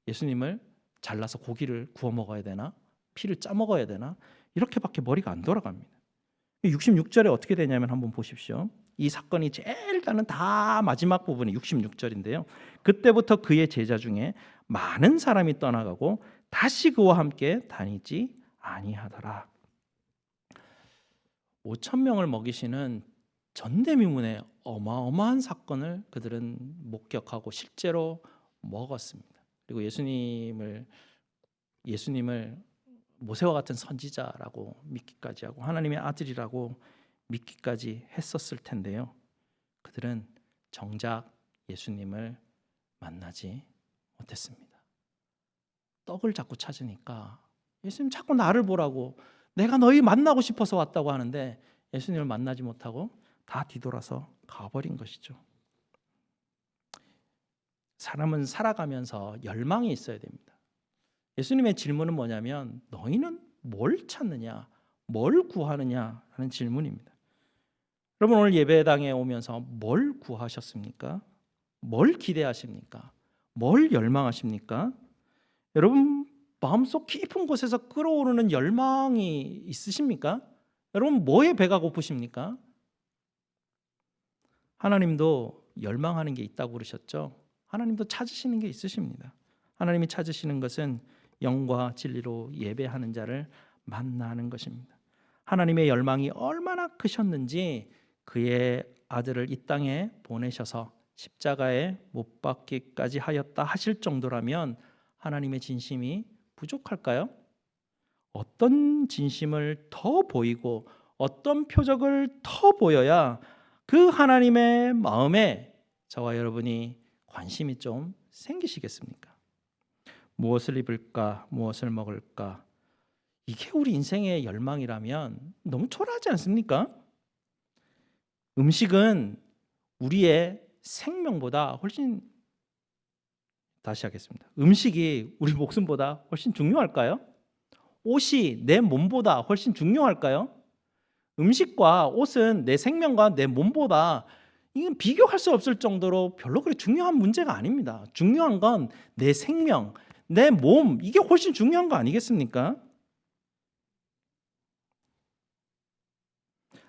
예수님을 잘라서 고기를 구워 먹어야 되나? 피를 짜 먹어야 되나? 이렇게밖에 머리가 안 돌아갑니다. 66절에 어떻게 되냐면 한번 보십시오. 이 사건이 제일 일단은 다 마지막 부분이 66절인데요. 그때부터 그의 제자 중에 많은 사람이 떠나가고 다시 그와 함께 다니지 아니하더라. 5,000명을 먹이시는 전대미문의 어마어마한 사건을 그들은 목격하고 실제로 먹었습니다. 그리고 예수님을 모세와 같은 선지자라고 믿기까지 하고 하나님의 아들이라고 믿기까지 했었을 텐데요. 그들은 정작 예수님을 만나지 못했습니다. 떡을 자꾸 찾으니까 예수님 자꾸 나를 보라고, 내가 너희 만나고 싶어서 왔다고 하는데 예수님을 만나지 못하고 다 뒤돌아서 가버린 것이죠. 사람은 살아가면서 열망이 있어야 됩니다. 예수님의 질문은 뭐냐면 너희는 뭘 찾느냐, 뭘 구하느냐라는 질문입니다. 여러분 오늘 예배당에 오면서 뭘 구하셨습니까? 뭘 기대하십니까? 뭘 열망하십니까? 여러분 마음속 깊은 곳에서 끓어오르는 열망이 있으십니까? 여러분 뭐에 배가 고프십니까? 하나님도 열망하는 게 있다고 그러셨죠? 하나님도 찾으시는 게 있으십니다. 하나님이 찾으시는 것은 영과 진리로 예배하는 자를 만나는 것입니다. 하나님의 열망이 얼마나 크셨는지 그의 아들을 이 땅에 보내셔서 십자가에 못 박기까지 하였다 하실 정도라면 하나님의 진심이 부족할까요? 어떤 진심을 더 보이고 어떤 표적을 더 보여야 그 하나님의 마음에 저와 여러분이 관심이 좀 생기시겠습니까? 무엇을 입을까? 무엇을 먹을까? 이게 우리 인생의 열망이라면 너무 초라하지 않습니까? 음식은 우리의 생명보다 훨씬, 다시 하겠습니다. 음식이 우리 목숨보다 훨씬 중요할까요? 옷이 내 몸보다 훨씬 중요할까요? 음식과 옷은 내 생명과 내 몸보다 이건 비교할 수 없을 정도로 별로 그렇게 중요한 문제가 아닙니다. 중요한 건 내 생명, 내 몸, 이게 훨씬 중요한 거 아니겠습니까?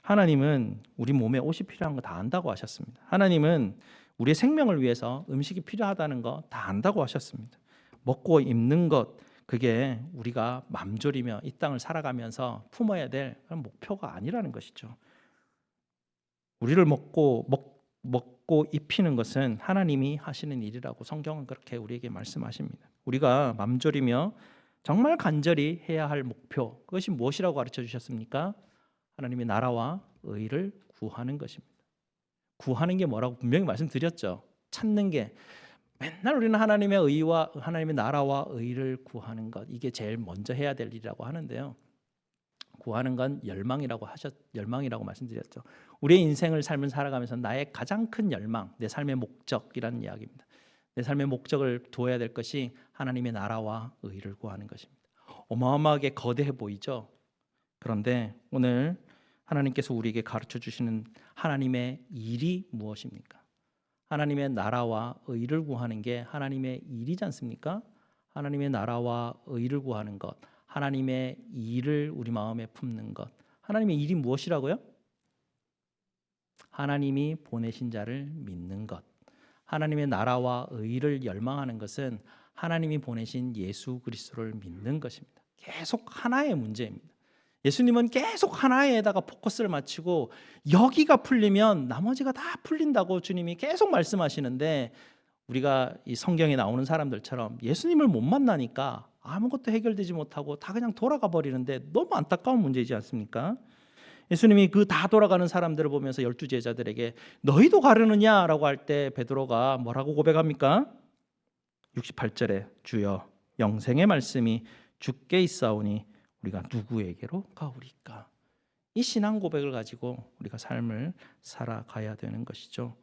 하나님은 우리 몸에 옷이 필요한 거 다 안다고 하셨습니다. 하나님은 우리의 생명을 위해서 음식이 필요하다는 거 다 안다고 하셨습니다. 먹고 입는 것, 그게 우리가 맘졸이며 이 땅을 살아가면서 품어야 될 그런 목표가 아니라는 것이죠. 우리를 먹고 입히는 것은 하나님이 하시는 일이라고 성경은 그렇게 우리에게 말씀하십니다. 우리가 맘졸이며 정말 간절히 해야 할 목표, 그것이 무엇이라고 가르쳐 주셨습니까? 하나님의 나라와 의를 구하는 것입니다. 구하는 게 뭐라고 분명히 말씀드렸죠. 찾는 게, 맨날 우리는 하나님의 의와 하나님의 나라와 의를 구하는 것, 이게 제일 먼저 해야 될 일이라고 하는데요. 구하는 건 열망이라고 말씀드렸죠. 우리의 인생을 삶을 살아가면서 나의 가장 큰 열망, 내 삶의 목적이라는 이야기입니다. 내 삶의 목적을 두어야 될 것이 하나님의 나라와 의를 구하는 것입니다. 어마어마하게 거대해 보이죠. 그런데 오늘 하나님께서 우리에게 가르쳐 주시는 하나님의 일이 무엇입니까? 하나님의 나라와 의를 구하는 게 하나님의 일이지 않습니까? 하나님의 나라와 의를 구하는 것, 하나님의 일을 우리 마음에 품는 것. 하나님의 일이 무엇이라고요? 하나님이 보내신 자를 믿는 것. 하나님의 나라와 의를 열망하는 것은 하나님이 보내신 예수 그리스도를 믿는 것입니다. 계속 하나의 문제입니다. 예수님은 계속 하나에다가 포커스를 맞추고 여기가 풀리면 나머지가 다 풀린다고 주님이 계속 말씀하시는데, 우리가 이 성경에 나오는 사람들처럼 예수님을 못 만나니까 아무것도 해결되지 못하고 다 그냥 돌아가 버리는데 너무 안타까운 문제이지 않습니까? 예수님이 그 다 돌아가는 사람들을 보면서 12 제자들에게 너희도 가르느냐라고 할 때 베드로가 뭐라고 고백합니까? 68절에 주여 영생의 말씀이 주께 있사오니 우리가 누구에게로 가오리까? 이 신앙 고백을 가지고 우리가 삶을 살아가야 되는 것이죠.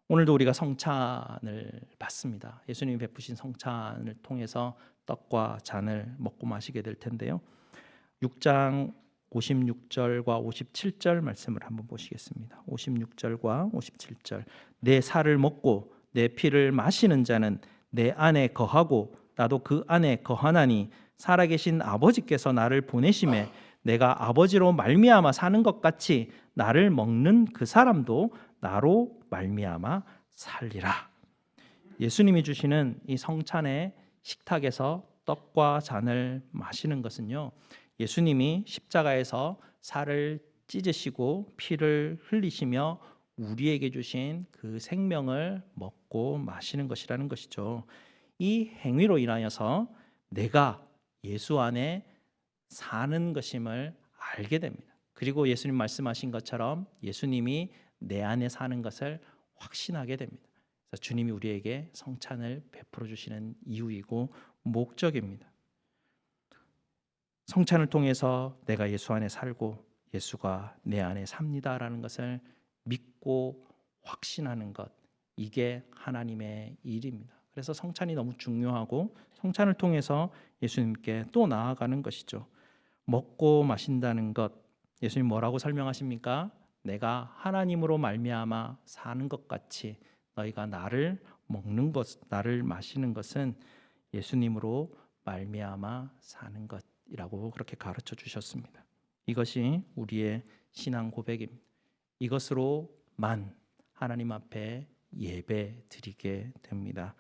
오늘도 우리가 성찬을 받습니다. 예수님이 베푸신 성찬을 통해서 떡과 잔을 먹고 마시게 될 텐데요. 6장 56절과 57절 말씀을 한번 보시겠습니다. 56절과 57절. 내 살을 먹고 내 피를 마시는 자는 내 안에 거하고 나도 그 안에 거하나니 살아계신 아버지께서 나를 보내심에 내가 아버지로 말미암아 사는 것 같이 나를 먹는 그 사람도 나로 말미암아 살리라. 예수님이 주시는 이 성찬의 식탁에서 떡과 잔을 마시는 것은요, 예수님이 십자가에서 살을 찢으시고 피를 흘리시며 우리에게 주신 그 생명을 먹고 마시는 것이라는 것이죠. 이 행위로 인하여서 내가 예수 안에 사는 것임을 알게 됩니다. 그리고 예수님 말씀하신 것처럼 예수님이 내 안에 사는 것을 확신하게 됩니다. 그래서 주님이 우리에게 성찬을 베풀어 주시는 이유이고 목적입니다. 성찬을 통해서 내가 예수 안에 살고 예수가 내 안에 삽니다라는 것을 믿고 확신하는 것, 이게 하나님의 일입니다. 그래서 성찬이 너무 중요하고 성찬을 통해서 예수님께 또 나아가는 것이죠. 먹고 마신다는 것, 예수님 뭐라고 설명하십니까? 내가 하나님으로 말미암아 사는 것 같이 너희가 나를 먹는 것, 나를 마시는 것은 예수님으로 말미암아 사는 것이라고 그렇게 가르쳐 주셨습니다. 이것이 우리의 신앙 고백입니다. 이것으로만 하나님 앞에 예배 드리게 됩니다.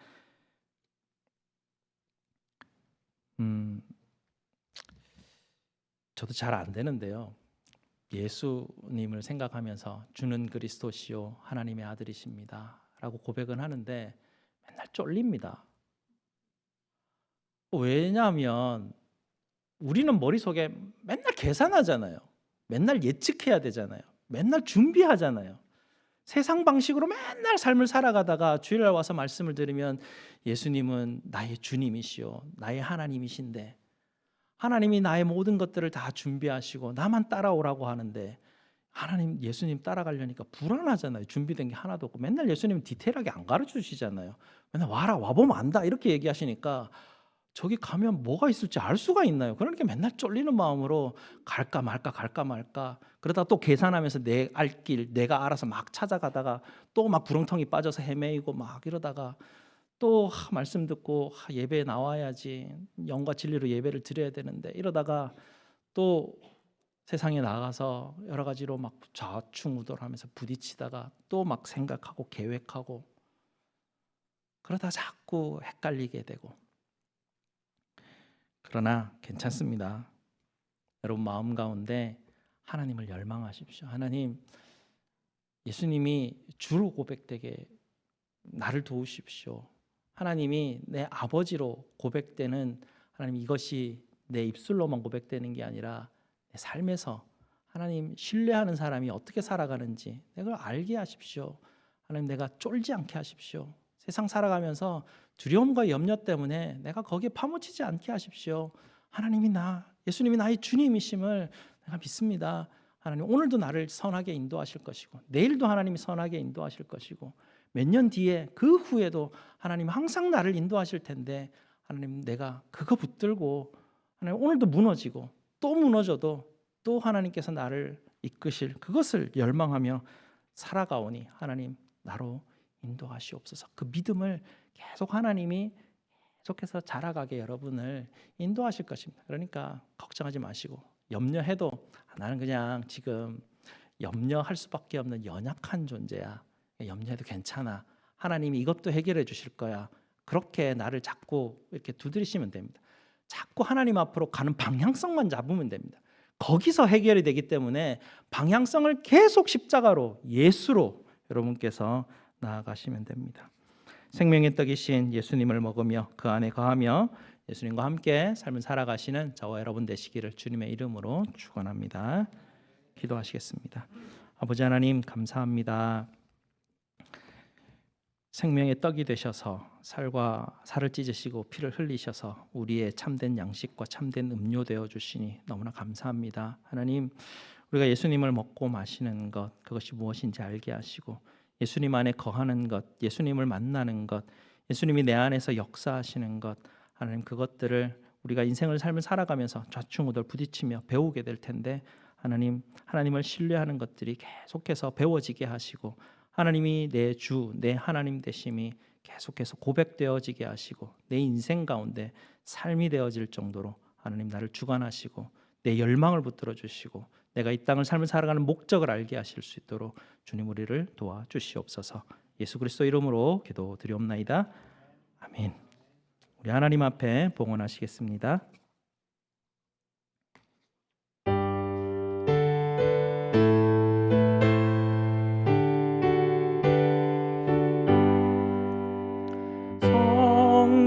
저도 잘 안 되는데요. 예수님을 생각하면서 주는 그리스도시요 하나님의 아들이십니다 라고 고백은 하는데 맨날 쫄립니다. 왜냐하면 우리는 머릿속에 맨날 계산하잖아요. 맨날 예측해야 되잖아요. 맨날 준비하잖아요. 세상 방식으로 맨날 삶을 살아가다가 주일날 와서 말씀을 들으면 예수님은 나의 주님이시요 나의 하나님이신데 하나님이 나의 모든 것들을 다 준비하시고 나만 따라오라고 하는데 하나님, 예수님 따라가려니까 불안하잖아요. 준비된 게 하나도 없고 맨날 예수님 디테일하게 안 가르쳐 주시잖아요. 맨날 와라, 와보면 안다 이렇게 얘기하시니까 저기 가면 뭐가 있을지 알 수가 있나요? 그러니까 맨날 쫄리는 마음으로 갈까 말까 그러다가 또 계산하면서 내 알 길 내가 알아서 막 찾아가다가 또 막 구렁텅이 빠져서 헤매이고 막 이러다가 또 말씀 듣고 예배에 나와야지 영과 진리로 예배를 드려야 되는데 이러다가 또 세상에 나가서 여러 가지로 막 좌충우돌하면서 부딪히다가 또 막 생각하고 계획하고 그러다 자꾸 헷갈리게 되고. 그러나 괜찮습니다. 여러분 마음 가운데 하나님을 열망하십시오. 하나님, 예수님이 주로 고백되게 나를 도우십시오. 하나님이 내 아버지로 고백되는 하나님, 이것이 내 입술로만 고백되는 게 아니라 내 삶에서 하나님 신뢰하는 사람이 어떻게 살아가는지 내가 알게 하십시오. 하나님, 내가 쫄지 않게 하십시오. 세상 살아가면서 두려움과 염려 때문에 내가 거기에 파묻히지 않게 하십시오. 하나님이 예수님이 나의 주님이심을 내가 믿습니다. 하나님, 오늘도 나를 선하게 인도하실 것이고 내일도 하나님이 선하게 인도하실 것이고 몇 년 뒤에 그 후에도 하나님 항상 나를 인도하실 텐데 하나님, 내가 그거 붙들고 하나님 오늘도 무너지고 또 무너져도 또 하나님께서 나를 이끄실 그것을 열망하며 살아가오니 하나님 나로 인도하시옵소서. 그 믿음을 계속 하나님이 계속해서 자라가게 여러분을 인도하실 것입니다. 그러니까 걱정하지 마시고 염려해도 나는 그냥 지금 염려할 수밖에 없는 연약한 존재야. 염려해도 괜찮아. 하나님이 이것도 해결해 주실 거야. 그렇게 나를 자꾸 이렇게 두드리시면 됩니다. 자꾸 하나님 앞으로 가는 방향성만 잡으면 됩니다. 거기서 해결이 되기 때문에 방향성을 계속 십자가로 예수로 여러분께서 나아가시면 됩니다. 생명의 떡이신 예수님을 먹으며 그 안에 거하며 예수님과 함께 삶을 살아가시는 저와 여러분 되시기를 주님의 이름으로 축원합니다. 기도하시겠습니다. 아버지 하나님, 감사합니다. 생명의 떡이 되셔서 살을 찢으시고 피를 흘리셔서 우리의 참된 양식과 참된 음료 되어 주시니 너무나 감사합니다. 하나님, 우리가 예수님을 먹고 마시는 것, 그것이 무엇인지 알게 하시고 예수님 안에 거하는 것, 예수님을 만나는 것, 예수님이 내 안에서 역사하시는 것, 하나님, 그것들을 우리가 인생을 삶을 살아가면서 좌충우돌 부딪히며 배우게 될 텐데 하나님, 하나님을 신뢰하는 것들이 계속해서 배워지게 하시고 하나님이 내 주, 내 하나님 되심이 계속해서 고백되어지게 하시고 내 인생 가운데 삶이 되어질 정도로 하나님 나를 주관하시고 내 열망을 붙들어 주시고 내가 이 땅을 삶을 살아가는 목적을 알게 하실 수 있도록 주님 우리를 도와주시옵소서. 예수 그리스도 이름으로 기도드리옵나이다. 아멘. 우리 하나님 앞에 봉헌하시겠습니다.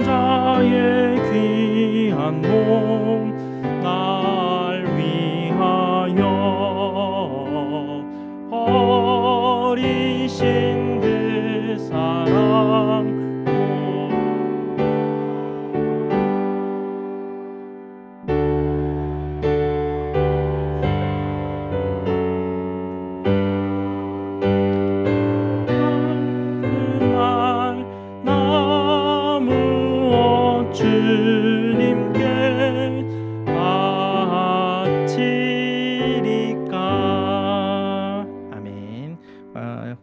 성자의 귀한 몸 날 위하여 버리신 그 사랑 그날 나무어 주님께 바치리까. 아멘.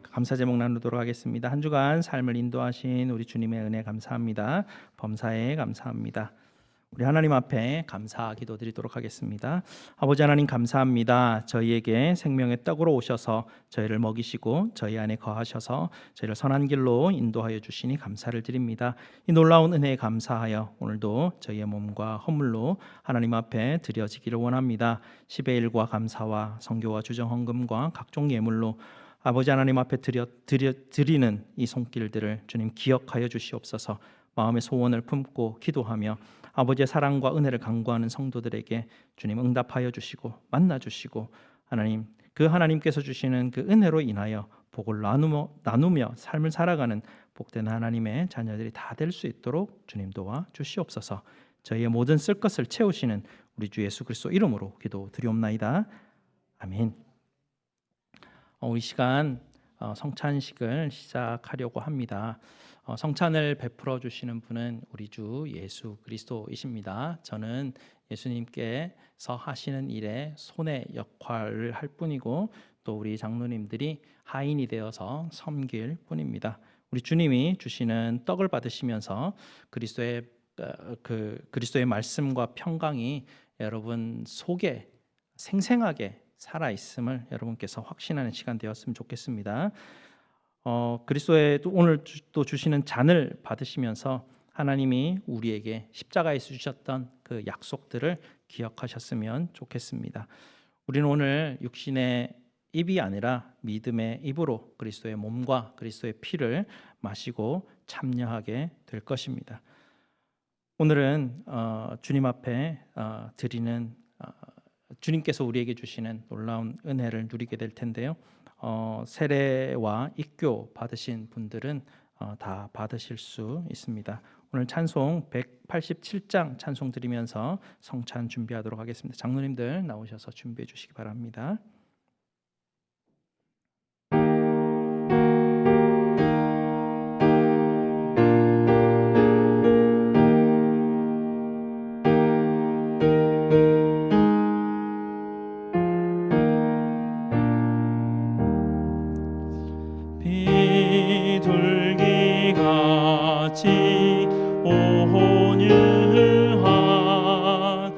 감사 제목 나누도록 하겠습니다. 한 주간 삶을 인도하신 우리 주님의 은혜 감사합니다. 범사에 감사합니다. 우리 하나님 앞에 감사 기도드리도록 하겠습니다. 아버지 하나님 감사합니다. 저희에게 생명의 떡으로 오셔서 저희를 먹이시고 저희 안에 거하셔서 저희를 선한 길로 인도하여 주시니 감사를 드립니다. 이 놀라운 은혜에 감사하여 오늘도 저희의 몸과 허물로 하나님 앞에 드려지기를 원합니다. 10의 1과 감사와 성교와 주정 헌금과 각종 예물로 아버지 하나님 앞에 드리는 이 손길들을 주님 기억하여 주시옵소서. 마음의 소원을 품고 기도하며 아버지의 사랑과 은혜를 간구하는 성도들에게 주님 응답하여 주시고 만나 주시고 하나님 그 하나님께서 주시는 그 은혜로 인하여 복을 나누며 삶을 살아가는 복된 하나님의 자녀들이 다 될 수 있도록 주님 도와 주시옵소서. 저희의 모든 쓸 것을 채우시는 우리 주 예수 그리스도 이름으로 기도드리옵나이다. 아멘. 우리 시간 성찬식을 시작하려고 합니다. 성찬을 베풀어 주시는 분은 우리 주 예수 그리스도이십니다. 저는 예수님께서 하시는 일에 손의 역할을 할 뿐이고 또 우리 장로님들이 하인이 되어서 섬길 뿐입니다. 우리 주님이 주시는 떡을 받으시면서 그리스도의 말씀과 평강이 여러분 속에 생생하게 살아 있음을 여러분께서 확신하는 시간 되었으면 좋겠습니다. 그리스도의 오늘 또 주시는 잔을 받으시면서 하나님이 우리에게 십자가에서 주셨던 그 약속들을 기억하셨으면 좋겠습니다. 우리는 오늘 육신의 입이 아니라 믿음의 입으로 그리스도의 몸과 그리스도의 피를 마시고 참여하게 될 것입니다. 오늘은 주님 앞에 드리는 주님께서 우리에게 주시는 놀라운 은혜를 누리게 될 텐데요. 세례와 입교 받으신 분들은 다 받으실 수 있습니다. 오늘 찬송 187장 찬송 드리면서 성찬 준비하도록 하겠습니다. 장로님들 나오셔서 준비해 주시기 바랍니다. 비둘기같이 온유한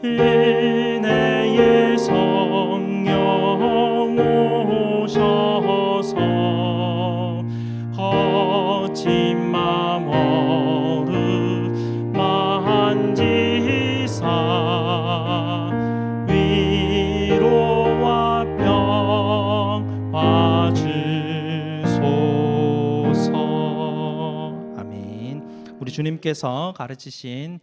은혜의 성령 오셔서 거친 맘 어루만지사 위로와 평화 주소서. 아멘. 우리 주님께서 가르치신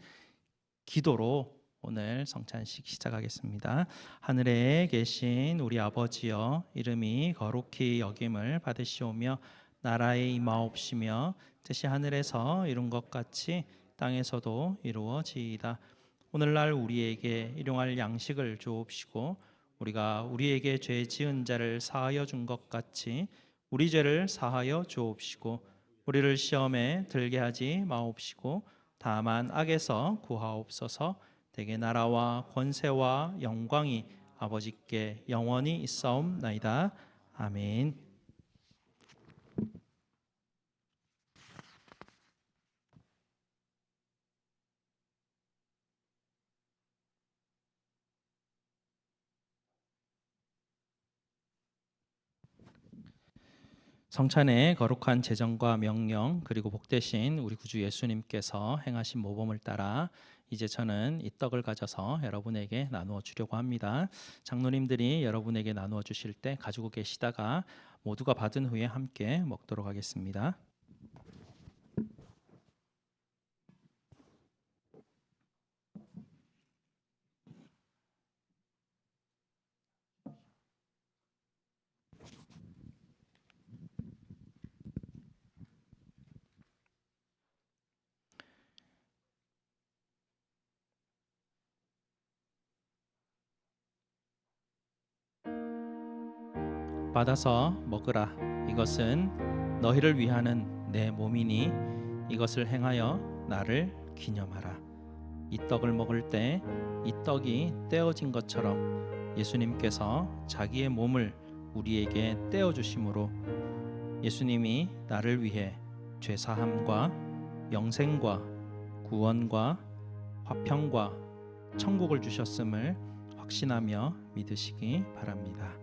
기도로 오늘 성찬식 시작하겠습니다. 하늘에 계신 우리 아버지여, 이름이 거룩히 여김을 받으시오며 나라의 임하옵시며 뜻이 하늘에서 이룬 것 같이 땅에서도 이루어지이다. 오늘날 우리에게 일용할 양식을 주옵시고 우리가 우리에게 죄 지은 자를 사하여 준 것 같이 우리 죄를 사하여 주옵시고 우리를 시험에 들게 하지 마옵시고 다만 악에서 구하옵소서. 대개 나라와 권세와 영광이 아버지께 영원히 있사옵나이다. 아멘. 성찬의 거룩한 제정과 명령 그리고 복되신 우리 구주 예수님께서 행하신 모범을 따라 이제 저는 이 떡을 가져서 여러분에게 나누어 주려고 합니다. 장로님들이 여러분에게 나누어 주실 때 가지고 계시다가 모두가 받은 후에 함께 먹도록 하겠습니다. 받아서 먹으라. 이것은 너희를 위하는 내 몸이니 이것을 행하여 나를 기념하라. 이 떡을 먹을 때 이 떡이 떼어진 것처럼 예수님께서 자기의 몸을 우리에게 떼어 주심으로 예수님이 나를 위해 죄 사함과 영생과 구원과 화평과 천국을 주셨음을 확신하며 믿으시기 바랍니다.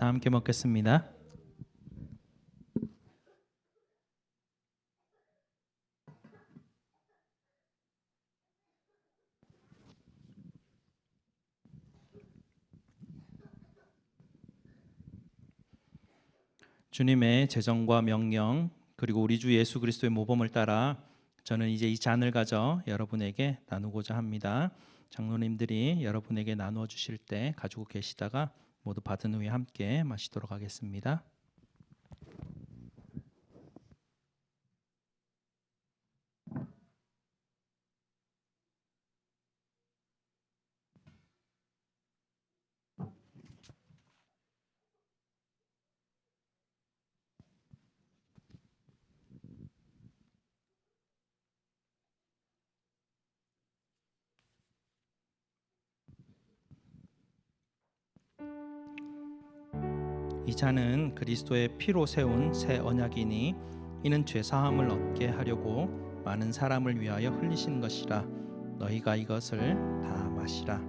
다 함께 먹겠습니다. 주님의 제정과 명령 그리고 우리 주 예수 그리스도의 모범을 따라 저는 이제 이 잔을 가져 여러분에게 나누고자 합니다. 장로님들이 여러분에게 나누어 주실 때 가지고 계시다가 모두 받은 후에 함께 마시도록 하겠습니다. 이 잔은 그리스도의 피로 세운 새 언약이니 이는 죄 사함을 얻게 하려고 많은 사람을 위하여 흘리신 것이라. 너희가 이것을 다 마시라.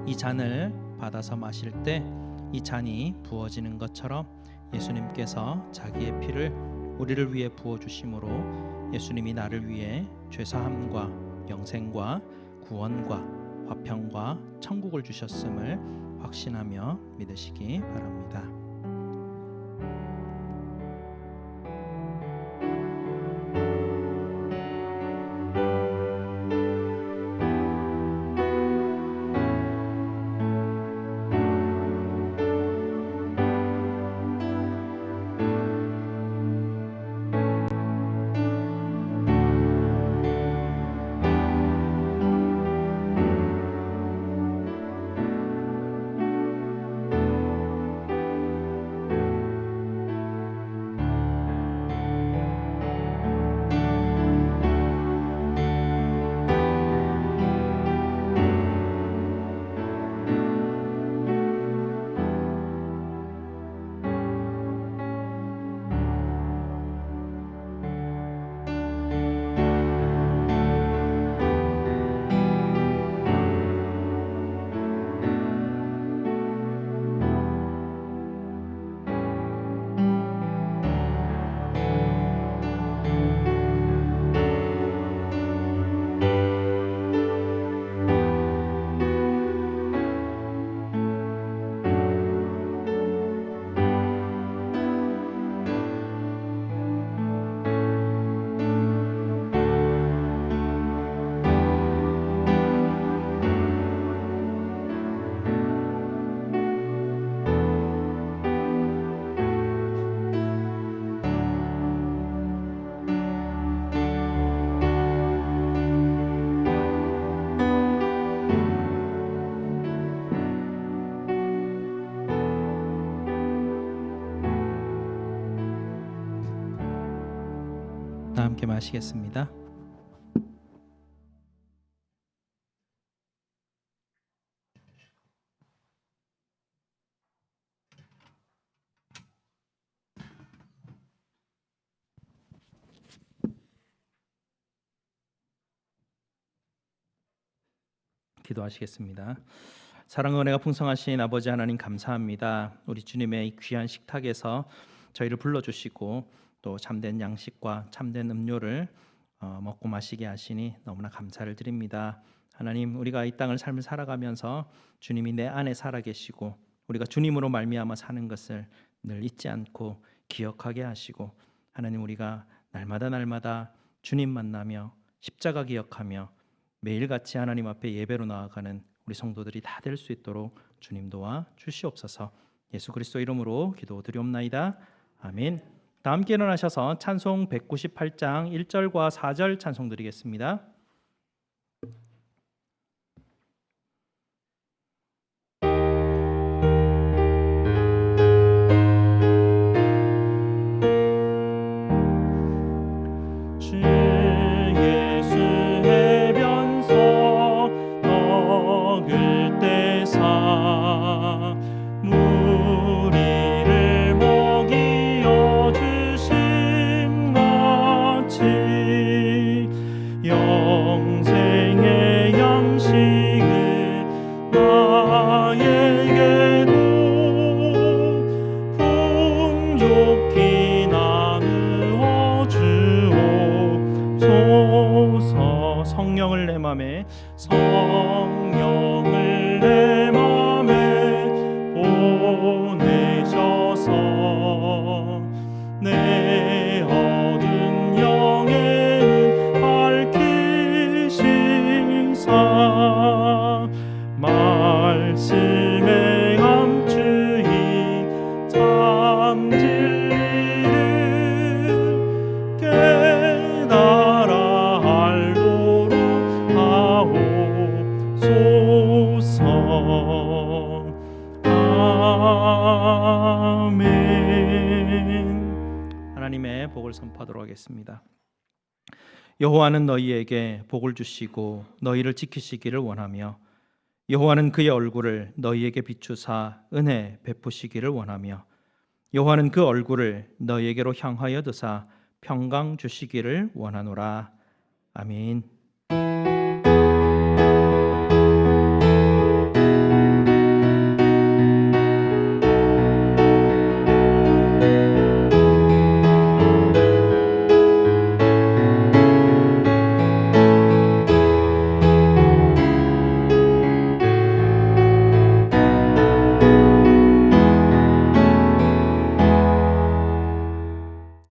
이 잔을 받아서 마실 때 이 잔이 부어지는 것처럼 예수님께서 자기의 피를 우리를 위해 부어 주심으로 예수님이 나를 위해 죄 사함과 영생과 구원과 화평과 천국을 주셨음을 확신하며 믿으시기 바랍니다. 다 함께 마시겠습니다. 기도하시겠습니다. 사랑과 은혜가 풍성하신 아버지 하나님 감사합니다. 우리 주님의 이 귀한 식탁에서 저희를 불러주시고 또 참된 양식과 참된 음료를 먹고 마시게 하시니 너무나 감사를 드립니다. 하나님, 우리가 이 땅을 삶을 살아가면서 주님이 내 안에 살아계시고 우리가 주님으로 말미암아 사는 것을 늘 잊지 않고 기억하게 하시고, 하나님, 우리가 날마다 주님 만나며 십자가 기억하며 매일같이 하나님 앞에 예배로 나아가는 우리 성도들이 다 될 수 있도록 주님 도와 주시옵소서. 예수 그리스도 이름으로 기도드리옵나이다. 아멘. 다 함께 일어나셔서 찬송 198장 1절과 4절 찬송 드리겠습니다. 영생의 양식을 나에게도 풍족히 나누어 주옵소서. 성령을 내 맘에 보내셔서 내 얻은 영의 밝히시사 말씀에 감추인 참 진리를 깨달아 알도록 하옵소서. 아멘. 하나님의 복을 선포하도록 하겠습니다. 여호와는 너희에게 복을 주시고 너희를 지키시기를 원하며, 여호와는 그의 얼굴을 너희에게 비추사 은혜 베푸시기를 원하며, 여호와는 그 얼굴을 너희에게로 향하여 드사 평강 주시기를 원하노라. 아멘.